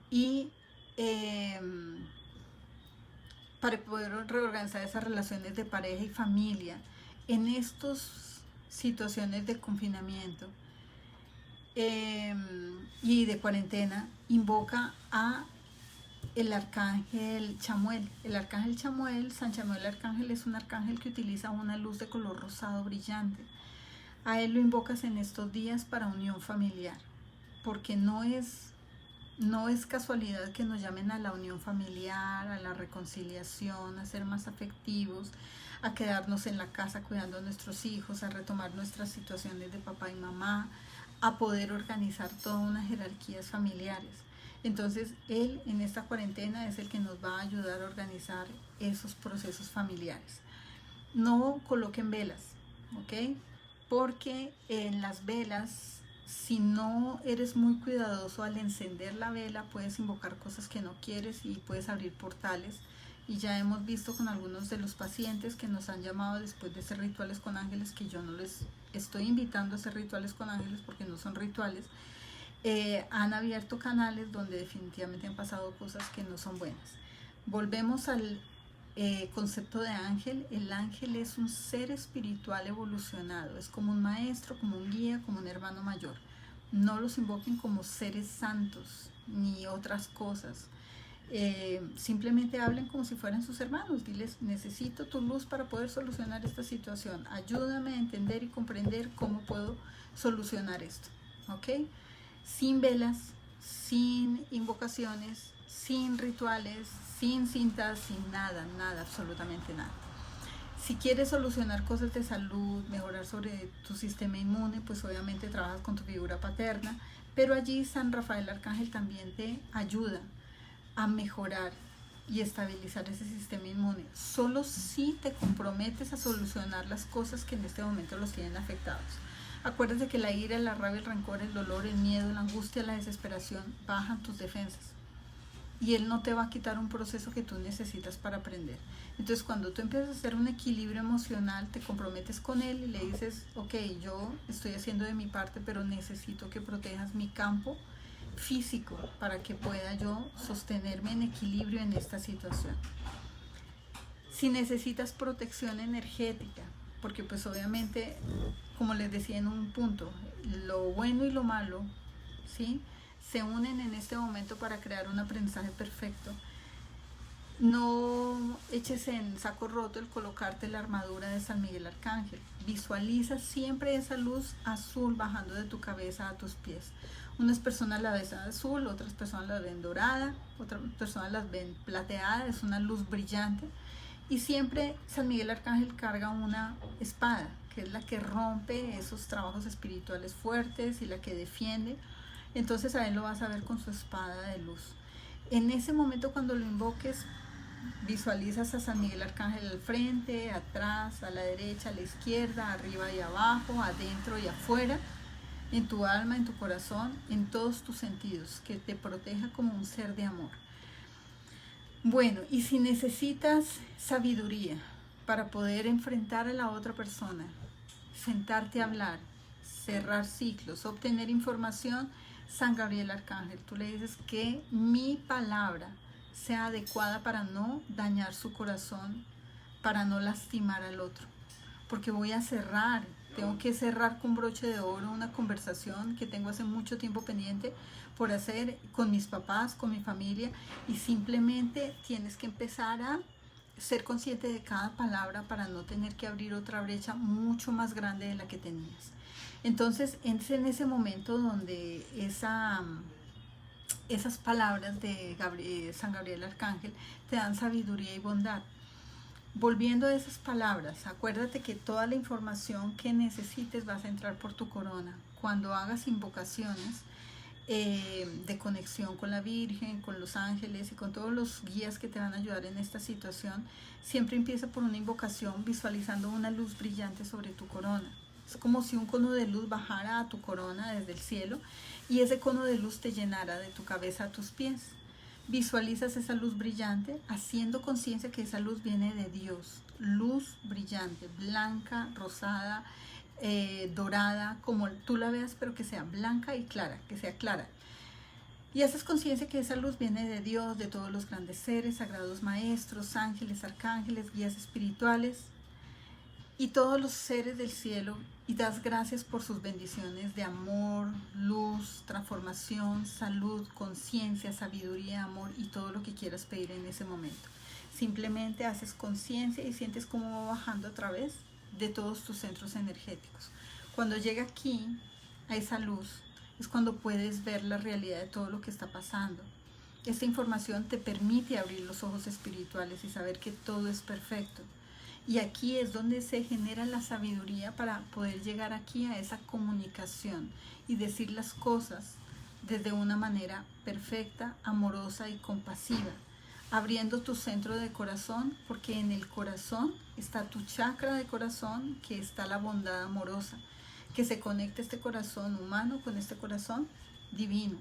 y para poder reorganizar esas relaciones de pareja y familia en estas situaciones de confinamiento y de cuarentena, invoca a el arcángel Chamuel. El arcángel Chamuel, San Chamuel el arcángel, es un arcángel que utiliza una luz de color rosado brillante. A él lo invocas en estos días para unión familiar, porque no es casualidad que nos llamen a la unión familiar, a la reconciliación, a ser más afectivos, a quedarnos en la casa cuidando a nuestros hijos, a retomar nuestras situaciones de papá y mamá, a poder organizar toda una jerarquías familiares. Entonces él en esta cuarentena es el que nos va a ayudar a organizar esos procesos familiares. No coloquen velas, ¿ok? Porque en las velas, si no eres muy cuidadoso al encender la vela, puedes invocar cosas que no quieres y puedes abrir portales. Y ya hemos visto con algunos de los pacientes que nos han llamado después de hacer rituales con ángeles, que yo no les estoy invitando a hacer rituales con ángeles porque no son rituales, han abierto canales donde definitivamente han pasado cosas que no son buenas. Volvemos al concepto de ángel. El ángel es un ser espiritual evolucionado, es como un maestro, como un guía, como un hermano mayor. No los invoquen como seres santos ni otras cosas. Simplemente hablen como si fueran sus hermanos. Diles, necesito tu luz para poder solucionar esta situación, ayúdame a entender y comprender cómo puedo solucionar esto, ¿ok? Sin velas, sin invocaciones, sin rituales, sin cintas, sin nada, absolutamente nada. Si quieres solucionar cosas de salud, mejorar sobre tu sistema inmune, pues obviamente trabajas con tu figura paterna, pero allí San Rafael Arcángel también te ayuda a mejorar y estabilizar ese sistema inmune. Solo si te comprometes a solucionar las cosas que en este momento los tienen afectados. Acuérdate que la ira, la rabia, el rencor, el dolor, el miedo, la angustia, la desesperación bajan tus defensas. Y él no te va a quitar un proceso que tú necesitas para aprender. Entonces cuando tú empiezas a hacer un equilibrio emocional, te comprometes con él y le dices, ok, yo estoy haciendo de mi parte, pero necesito que protejas mi campo físico para que pueda yo sostenerme en equilibrio en esta situación. Si necesitas protección energética, porque pues obviamente, como les decía en un punto, lo bueno y lo malo, ¿sí?, se unen en este momento para crear un aprendizaje perfecto. No eches en saco roto el colocarte la armadura de San Miguel Arcángel. Visualiza siempre esa luz azul bajando de tu cabeza a tus pies. Unas personas la ven azul, otras personas la ven dorada, otras personas la ven plateada, es una luz brillante. Y siempre San Miguel Arcángel carga una espada, que es la que rompe esos trabajos espirituales fuertes y la que defiende. Entonces a él lo vas a ver con su espada de luz. En ese momento, cuando lo invoques, visualizas a San Miguel Arcángel al frente, atrás, a la derecha, a la izquierda, arriba y abajo, adentro y afuera, en tu alma, en tu corazón, en todos tus sentidos, que te proteja como un ser de amor. Bueno, y si necesitas sabiduría para poder enfrentar a la otra persona, sentarte a hablar, cerrar ciclos, obtener información, San Gabriel Arcángel, tú le dices que mi palabra sea adecuada para no dañar su corazón, para no lastimar al otro, porque voy a cerrar, tengo que cerrar con broche de oro una conversación que tengo hace mucho tiempo pendiente por hacer con mis papás, con mi familia, y simplemente tienes que empezar a ser consciente de cada palabra para no tener que abrir otra brecha mucho más grande de la que tenías. Entonces es en ese momento donde esas palabras de San Gabriel Arcángel te dan sabiduría y bondad. Volviendo a esas palabras, acuérdate que toda la información que necesites vas a entrar por tu corona. Cuando hagas invocaciones de conexión con la Virgen, con los ángeles y con todos los guías que te van a ayudar en esta situación, siempre empieza por una invocación visualizando una luz brillante sobre tu corona. Es como si un cono de luz bajara a tu corona desde el cielo y ese cono de luz te llenara de tu cabeza a tus pies. Visualizas esa luz brillante, haciendo conciencia que esa luz viene de Dios. Luz brillante, blanca, rosada, dorada, como tú la veas, pero que sea blanca y clara, que sea clara. Y haces conciencia que esa luz viene de Dios, de todos los grandes seres, sagrados maestros, ángeles, arcángeles, guías espirituales y todos los seres del cielo, y das gracias por sus bendiciones de amor, luz, transformación, salud, conciencia, sabiduría, amor y todo lo que quieras pedir en ese momento. Simplemente haces conciencia y sientes cómo va bajando a través de todos tus centros energéticos. Cuando llega aquí, a esa luz, es cuando puedes ver la realidad de todo lo que está pasando. Esta información te permite abrir los ojos espirituales y saber que todo es perfecto. Y aquí es donde se genera la sabiduría para poder llegar aquí a esa comunicación y decir las cosas desde una manera perfecta, amorosa y compasiva, abriendo tu centro de corazón, porque en el corazón está tu chakra de corazón, que está la bondad amorosa, que se conecta este corazón humano con este corazón divino.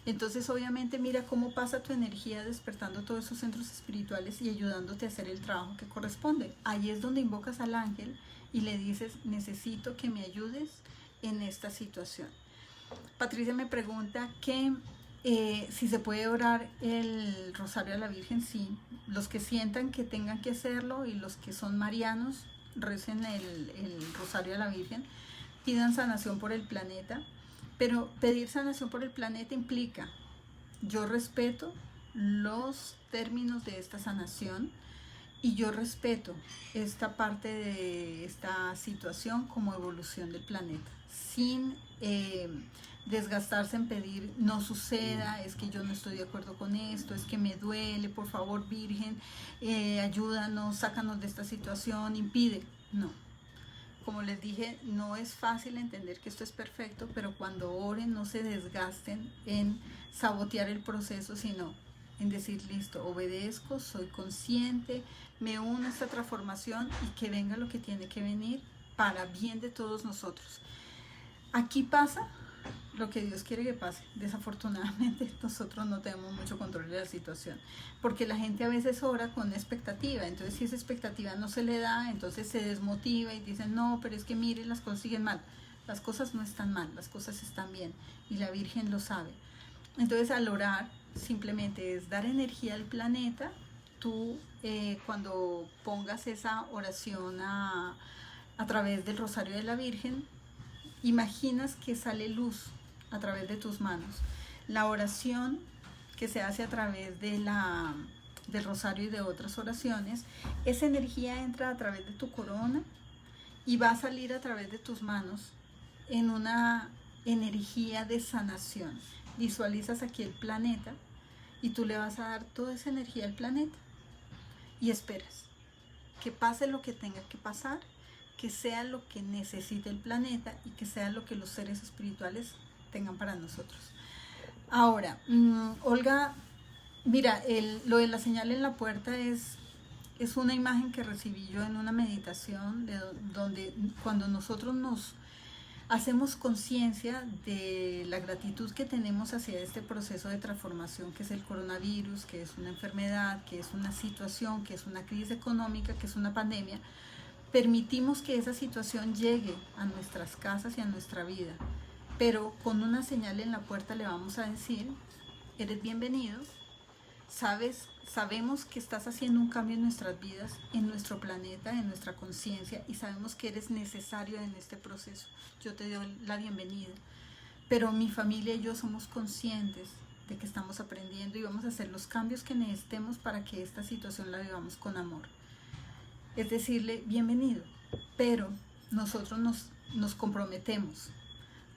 Entonces obviamente mira cómo pasa tu energía despertando todos esos centros espirituales y ayudándote a hacer el trabajo que corresponde. Ahí es donde invocas al ángel y le dices, necesito que me ayudes en esta situación. Patricia me pregunta que si se puede orar el rosario a la Virgen. Sí, los que sientan que tengan que hacerlo y los que son marianos recen el rosario a la Virgen, pidan sanación por el planeta. Pero pedir sanación por el planeta implica, yo respeto los términos de esta sanación y yo respeto esta parte de esta situación como evolución del planeta, sin desgastarse en pedir no suceda, es que yo no estoy de acuerdo con esto, es que me duele, por favor Virgen, ayúdanos, sácanos de esta situación, impide, no. Como les dije, no es fácil entender que esto es perfecto, pero cuando oren no se desgasten en sabotear el proceso, sino en decir, listo, obedezco, soy consciente, me uno a esta transformación y que venga lo que tiene que venir para bien de todos nosotros. Aquí pasa lo que Dios quiere que pase. Desafortunadamente nosotros no tenemos mucho control de la situación, porque la gente a veces ora con expectativa, entonces si esa expectativa no se le da, entonces se desmotiva y dicen, no, pero es que mire, las cosas siguen mal. Las cosas no están mal, las cosas están bien y la Virgen lo sabe. Entonces al orar simplemente es dar energía al planeta tú cuando pongas esa oración a través del Rosario de la Virgen, imaginas que sale luz a través de tus manos. La oración que se hace a través del Rosario y de otras oraciones, esa energía entra a través de tu corona y va a salir a través de tus manos en una energía de sanación. Visualizas aquí el planeta y tú le vas a dar toda esa energía al planeta y esperas que pase lo que tenga que pasar, que sea lo que necesite el planeta y que sea lo que los seres espirituales tengan para nosotros. Ahora, Olga, mira, lo de la señal en la puerta es una imagen que recibí yo en una meditación donde cuando nosotros nos hacemos conciencia de la gratitud que tenemos hacia este proceso de transformación que es el coronavirus, que es una enfermedad, que es una situación, que es una crisis económica, que es una pandemia, permitimos que esa situación llegue a nuestras casas y a nuestra vida, pero con una señal en la puerta le vamos a decir, eres bienvenido, sabemos que estás haciendo un cambio en nuestras vidas, en nuestro planeta, en nuestra conciencia, y sabemos que eres necesario en este proceso. Yo te doy la bienvenida, pero mi familia y yo somos conscientes de que estamos aprendiendo y vamos a hacer los cambios que necesitemos para que esta situación la vivamos con amor. Es decirle, bienvenido, pero nosotros nos comprometemos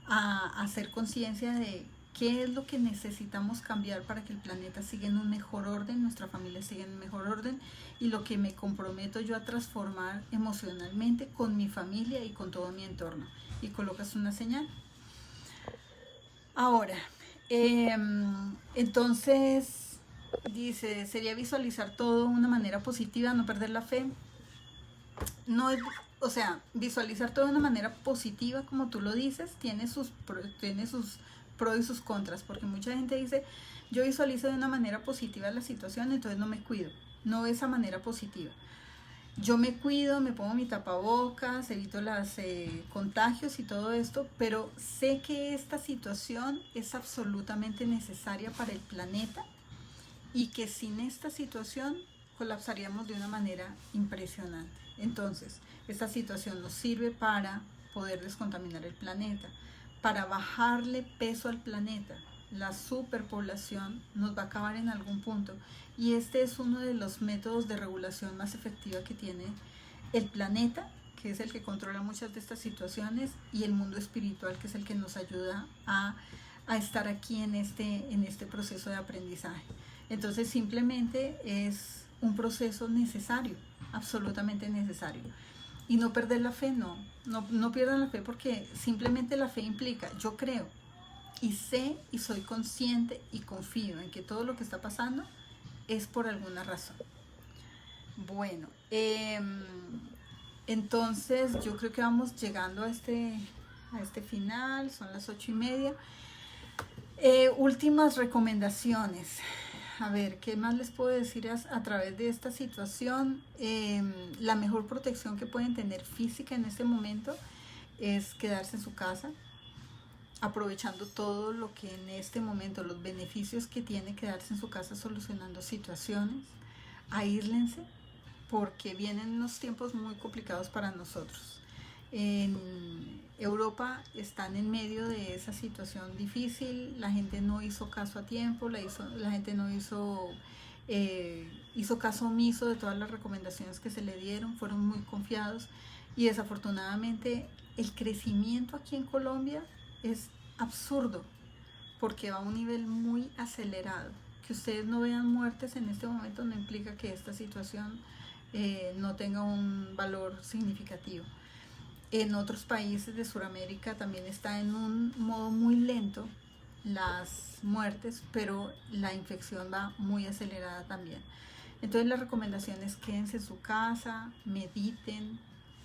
a hacer conciencia de qué es lo que necesitamos cambiar para que el planeta siga en un mejor orden, nuestra familia siga en un mejor orden, y lo que me comprometo yo a transformar emocionalmente con mi familia y con todo mi entorno. Y colocas una señal. Ahora, entonces, dice, sería visualizar todo de una manera positiva, no perder la fe. No es, o sea, visualizar todo de una manera positiva, como tú lo dices, tiene sus pros y sus contras, porque mucha gente dice, yo visualizo de una manera positiva la situación, entonces no me cuido. No de esa manera positiva. Yo me cuido, me pongo mi tapabocas, evito los contagios y todo esto, pero sé que esta situación es absolutamente necesaria para el planeta y que sin esta situación colapsaríamos de una manera impresionante. Entonces, esta situación nos sirve para poder descontaminar el planeta, para bajarle peso al planeta. La superpoblación nos va a acabar en algún punto y este es uno de los métodos de regulación más efectiva que tiene el planeta, que es el que controla muchas de estas situaciones, y el mundo espiritual, que es el que nos ayuda a estar aquí en este proceso de aprendizaje. Entonces simplemente es un proceso necesario, absolutamente necesario. Y no perder la fe, no pierdan la fe, porque simplemente la fe implica, yo creo y sé y soy consciente y confío en que todo lo que está pasando es por alguna razón. Bueno, entonces yo creo que vamos llegando a este final, son las 8:30. Últimas recomendaciones. A ver, ¿qué más les puedo decir a través de esta situación? La mejor protección que pueden tener física en este momento es quedarse en su casa, aprovechando todo lo que en este momento, los beneficios que tiene quedarse en su casa solucionando situaciones. Aíslense, porque vienen unos tiempos muy complicados para nosotros. En Europa están en medio de esa situación difícil, la gente no hizo caso a tiempo, la gente no hizo caso omiso de todas las recomendaciones que se le dieron, fueron muy confiados, y desafortunadamente el crecimiento aquí en Colombia es absurdo, porque va a un nivel muy acelerado. Que ustedes no vean muertes en este momento no implica que esta situación no tenga un valor significativo. En otros países de Sudamérica también está en un modo muy lento las muertes, pero la infección va muy acelerada también. Entonces la recomendación es quédense en su casa, mediten,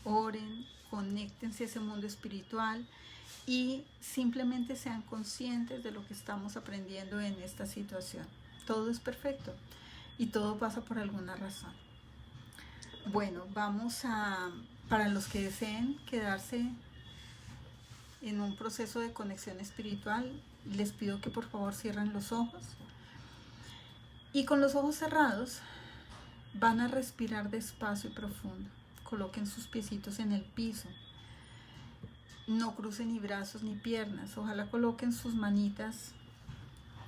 oren, conéctense a ese mundo espiritual y simplemente sean conscientes de lo que estamos aprendiendo en esta situación. Todo es perfecto y todo pasa por alguna razón. Bueno, para los que deseen quedarse en un proceso de conexión espiritual, les pido que por favor cierren los ojos y con los ojos cerrados Van a respirar despacio y profundo. Coloquen sus piecitos en el piso. No crucen ni brazos ni piernas. Ojalá coloquen sus manitas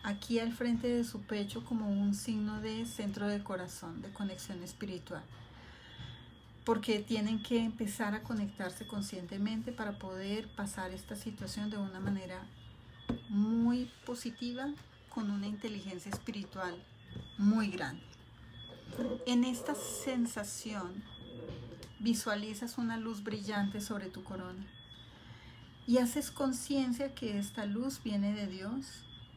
aquí al frente de su pecho como un signo de centro del corazón, de conexión espiritual. Porque tienen que empezar a conectarse conscientemente para poder pasar esta situación de una manera muy positiva, con una inteligencia espiritual muy grande. En esta sensación visualizas una luz brillante sobre tu corona y haces conciencia que esta luz viene de Dios,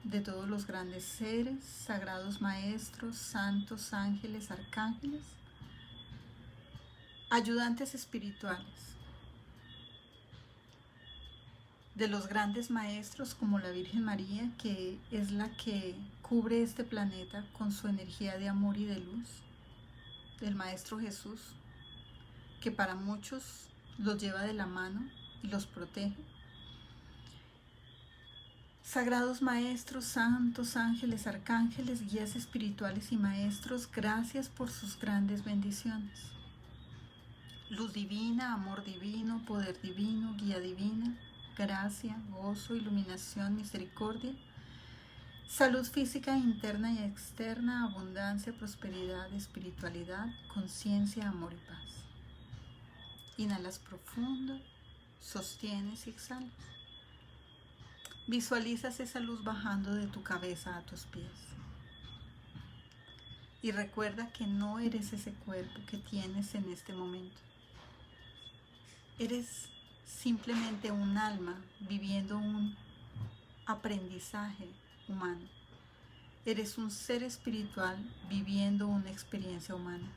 de todos los grandes seres, sagrados maestros, santos, ángeles, arcángeles, ayudantes espirituales, de los grandes maestros como la Virgen María, que es la que cubre este planeta con su energía de amor y de luz, del Maestro Jesús, que para muchos los lleva de la mano y los protege. Sagrados maestros, santos, ángeles, arcángeles, guías espirituales y maestros, gracias por sus grandes bendiciones. Luz divina, amor divino, poder divino, guía divina, gracia, gozo, iluminación, misericordia, salud física interna y externa, abundancia, prosperidad, espiritualidad, conciencia, amor y paz. Inhalas profundo, sostienes y exhalas. Visualizas esa luz bajando de tu cabeza a tus pies. Y recuerda que no eres ese cuerpo que tienes en este momento. Eres simplemente un alma viviendo un aprendizaje humano. Eres un ser espiritual viviendo una experiencia humana.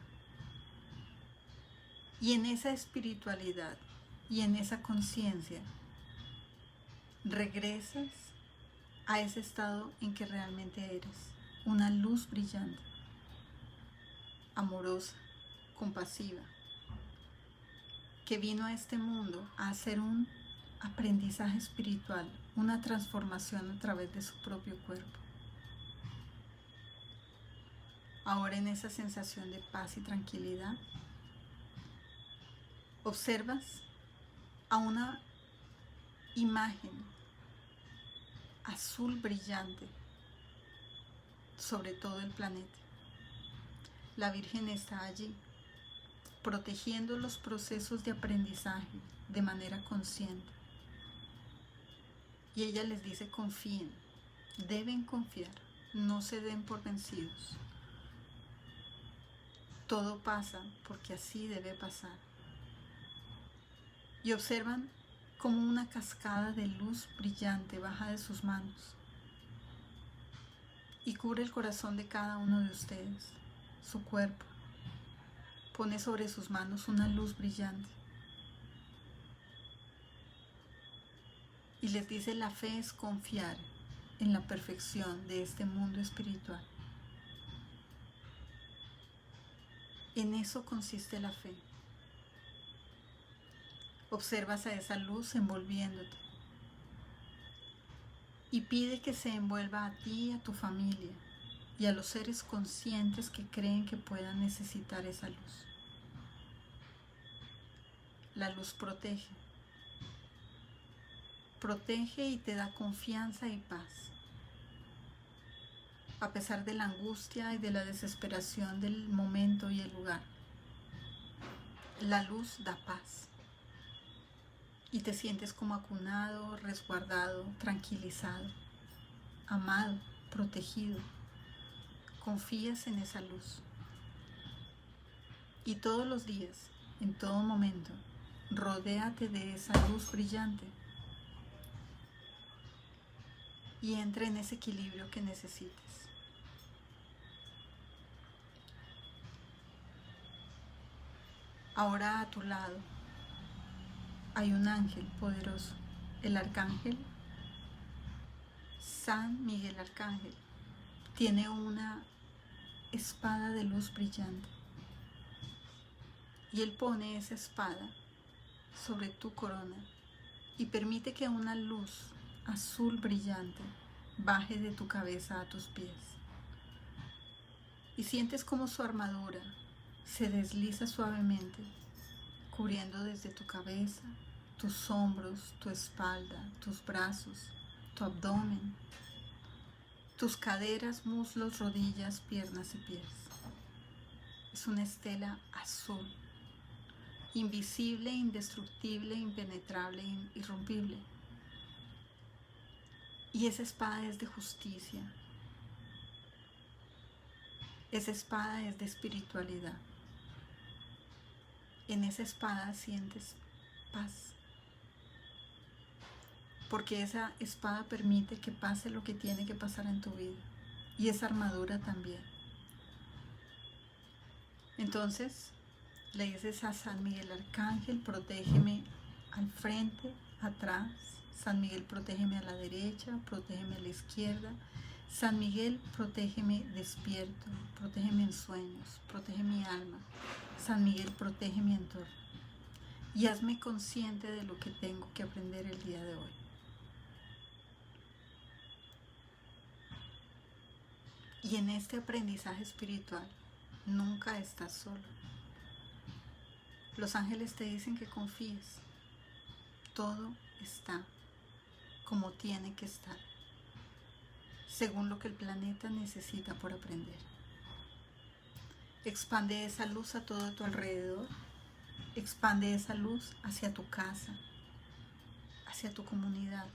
Y en esa espiritualidad y en esa conciencia regresas a ese estado en que realmente eres, una luz brillante, amorosa, compasiva, que vino a este mundo a hacer un aprendizaje espiritual, una transformación a través de su propio cuerpo. Ahora, en esa sensación de paz y tranquilidad, observas a una imagen azul brillante sobre todo el planeta. La Virgen está allí, protegiendo los procesos de aprendizaje de manera consciente. Y ella les dice: confíen, deben confiar, no se den por vencidos. Todo pasa porque así debe pasar. Y observan como una cascada de luz brillante baja de sus manos y cubre el corazón de cada uno de ustedes, su cuerpo. Pone sobre sus manos una luz brillante y les dice: la fe es confiar en la perfección de este mundo espiritual. En eso consiste la fe. Observas a esa luz envolviéndote y pide que se envuelva a ti, a tu familia y a los seres conscientes que creen que puedan necesitar esa luz. La luz protege y te da confianza y paz. A pesar de la angustia y de la desesperación del momento y el lugar, la luz da paz. Y te sientes como acunado, resguardado, tranquilizado, amado, protegido. Confías en esa luz. Y todos los días, en todo momento, rodéate de esa luz brillante y entra en ese equilibrio que necesites. Ahora a tu lado hay un ángel poderoso, el arcángel San Miguel Arcángel. Tiene una espada de luz brillante y él pone esa espada sobre tu corona y permite que una luz azul brillante baje de tu cabeza a tus pies. Y sientes como su armadura se desliza suavemente, cubriendo desde tu cabeza, tus hombros, tu espalda, tus brazos, tu abdomen, tus caderas, muslos, rodillas, piernas y pies. Es una estela azul, invisible, indestructible, impenetrable, irrompible. Y esa espada es de justicia. Esa espada es de espiritualidad. En esa espada sientes paz. Porque esa espada permite que pase lo que tiene que pasar en tu vida. Y esa armadura también. Entonces, le dices a San Miguel Arcángel, protégeme al frente, atrás. San Miguel, protégeme a la derecha, protégeme a la izquierda. San Miguel, protégeme despierto, protégeme en sueños, protege mi alma. San Miguel, protege mi entorno. Y hazme consciente de lo que tengo que aprender el día de hoy. Y en este aprendizaje espiritual, nunca estás solo. Los ángeles te dicen que confíes. Todo está como tiene que estar, según lo que el planeta necesita por aprender. Expande esa luz a todo tu alrededor. Expande esa luz hacia tu casa, hacia tu comunidad.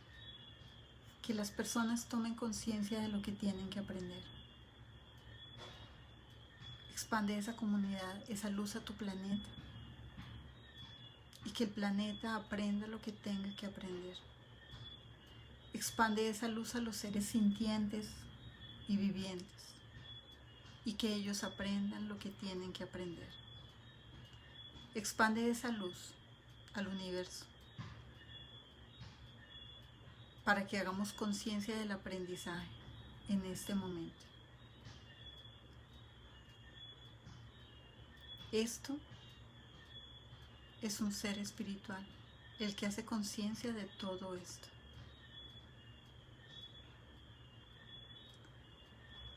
Que las personas tomen conciencia de lo que tienen que aprender. Expande esa comunidad, esa luz a tu planeta. Y que el planeta aprenda lo que tenga que aprender. Expande esa luz a los seres sintientes y vivientes. Y que ellos aprendan lo que tienen que aprender. Expande esa luz al universo. Para que hagamos conciencia del aprendizaje en este momento. Esto es un ser espiritual, el que hace conciencia de todo esto.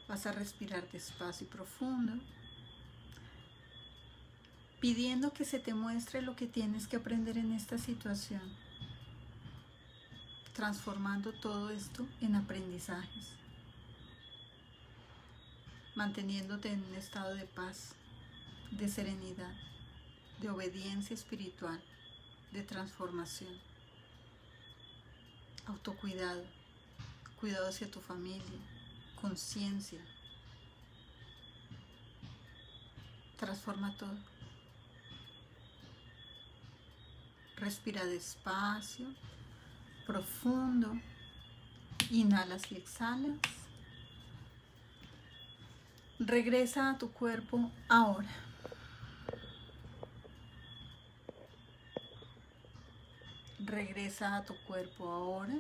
Vas a respirar despacio y profundo, pidiendo que se te muestre lo que tienes que aprender en esta situación, transformando todo esto en aprendizajes, manteniéndote en un estado de paz, de serenidad, de obediencia espiritual, de transformación, autocuidado, cuidado hacia tu familia, conciencia. Transforma todo. Respira despacio, profundo. Inhalas y exhalas. Regresa a tu cuerpo ahora. Regresa a tu cuerpo ahora.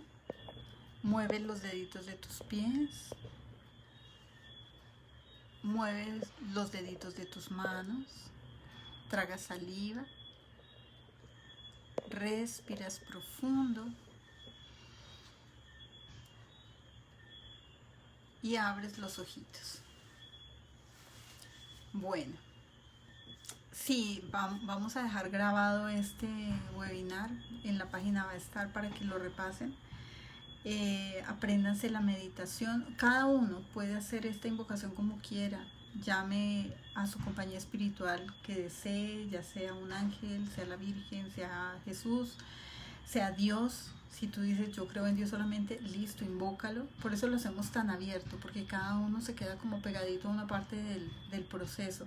Mueve los deditos de tus pies. Mueve los deditos de tus manos. Traga saliva. Respiras profundo. Y abres los ojitos. Bueno. Sí, vamos a dejar grabado este webinar, en la página va a estar para que lo repasen. Apréndanse la meditación, cada uno puede hacer esta invocación como quiera, llame a su compañía espiritual que desee, ya sea un ángel, sea la Virgen, sea Jesús, sea Dios. Si tú dices yo creo en Dios solamente, listo, invócalo. Por eso lo hacemos tan abierto, porque cada uno se queda como pegadito a una parte del proceso.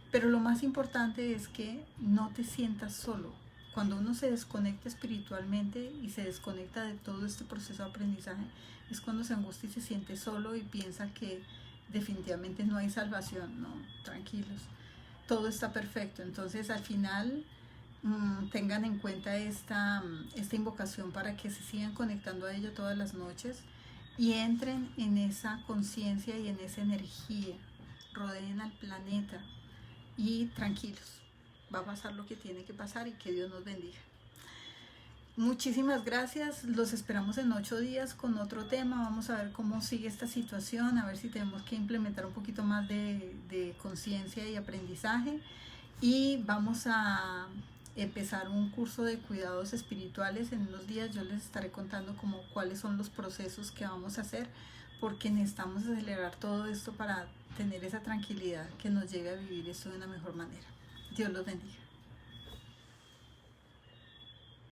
Pero lo más importante es que no te sientas solo. Cuando uno se desconecta espiritualmente y se desconecta de todo este proceso de aprendizaje, es cuando se angustia y se siente solo y piensa que definitivamente no hay salvación. No, tranquilos, todo está perfecto. Entonces al final tengan en cuenta esta invocación para que se sigan conectando a ella todas las noches y entren en esa conciencia y en esa energía, rodeen al planeta. Y tranquilos, va a pasar lo que tiene que pasar y que Dios nos bendiga. Muchísimas gracias, los esperamos en 8 días con otro tema. Vamos a ver cómo sigue esta situación, a ver si tenemos que implementar un poquito más de conciencia y aprendizaje, y vamos a empezar un curso de cuidados espirituales en unos días. Yo les estaré contando como cuáles son los procesos que vamos a hacer, porque necesitamos acelerar todo esto para tener esa tranquilidad que nos lleve a vivir esto de una mejor manera. Dios los bendiga.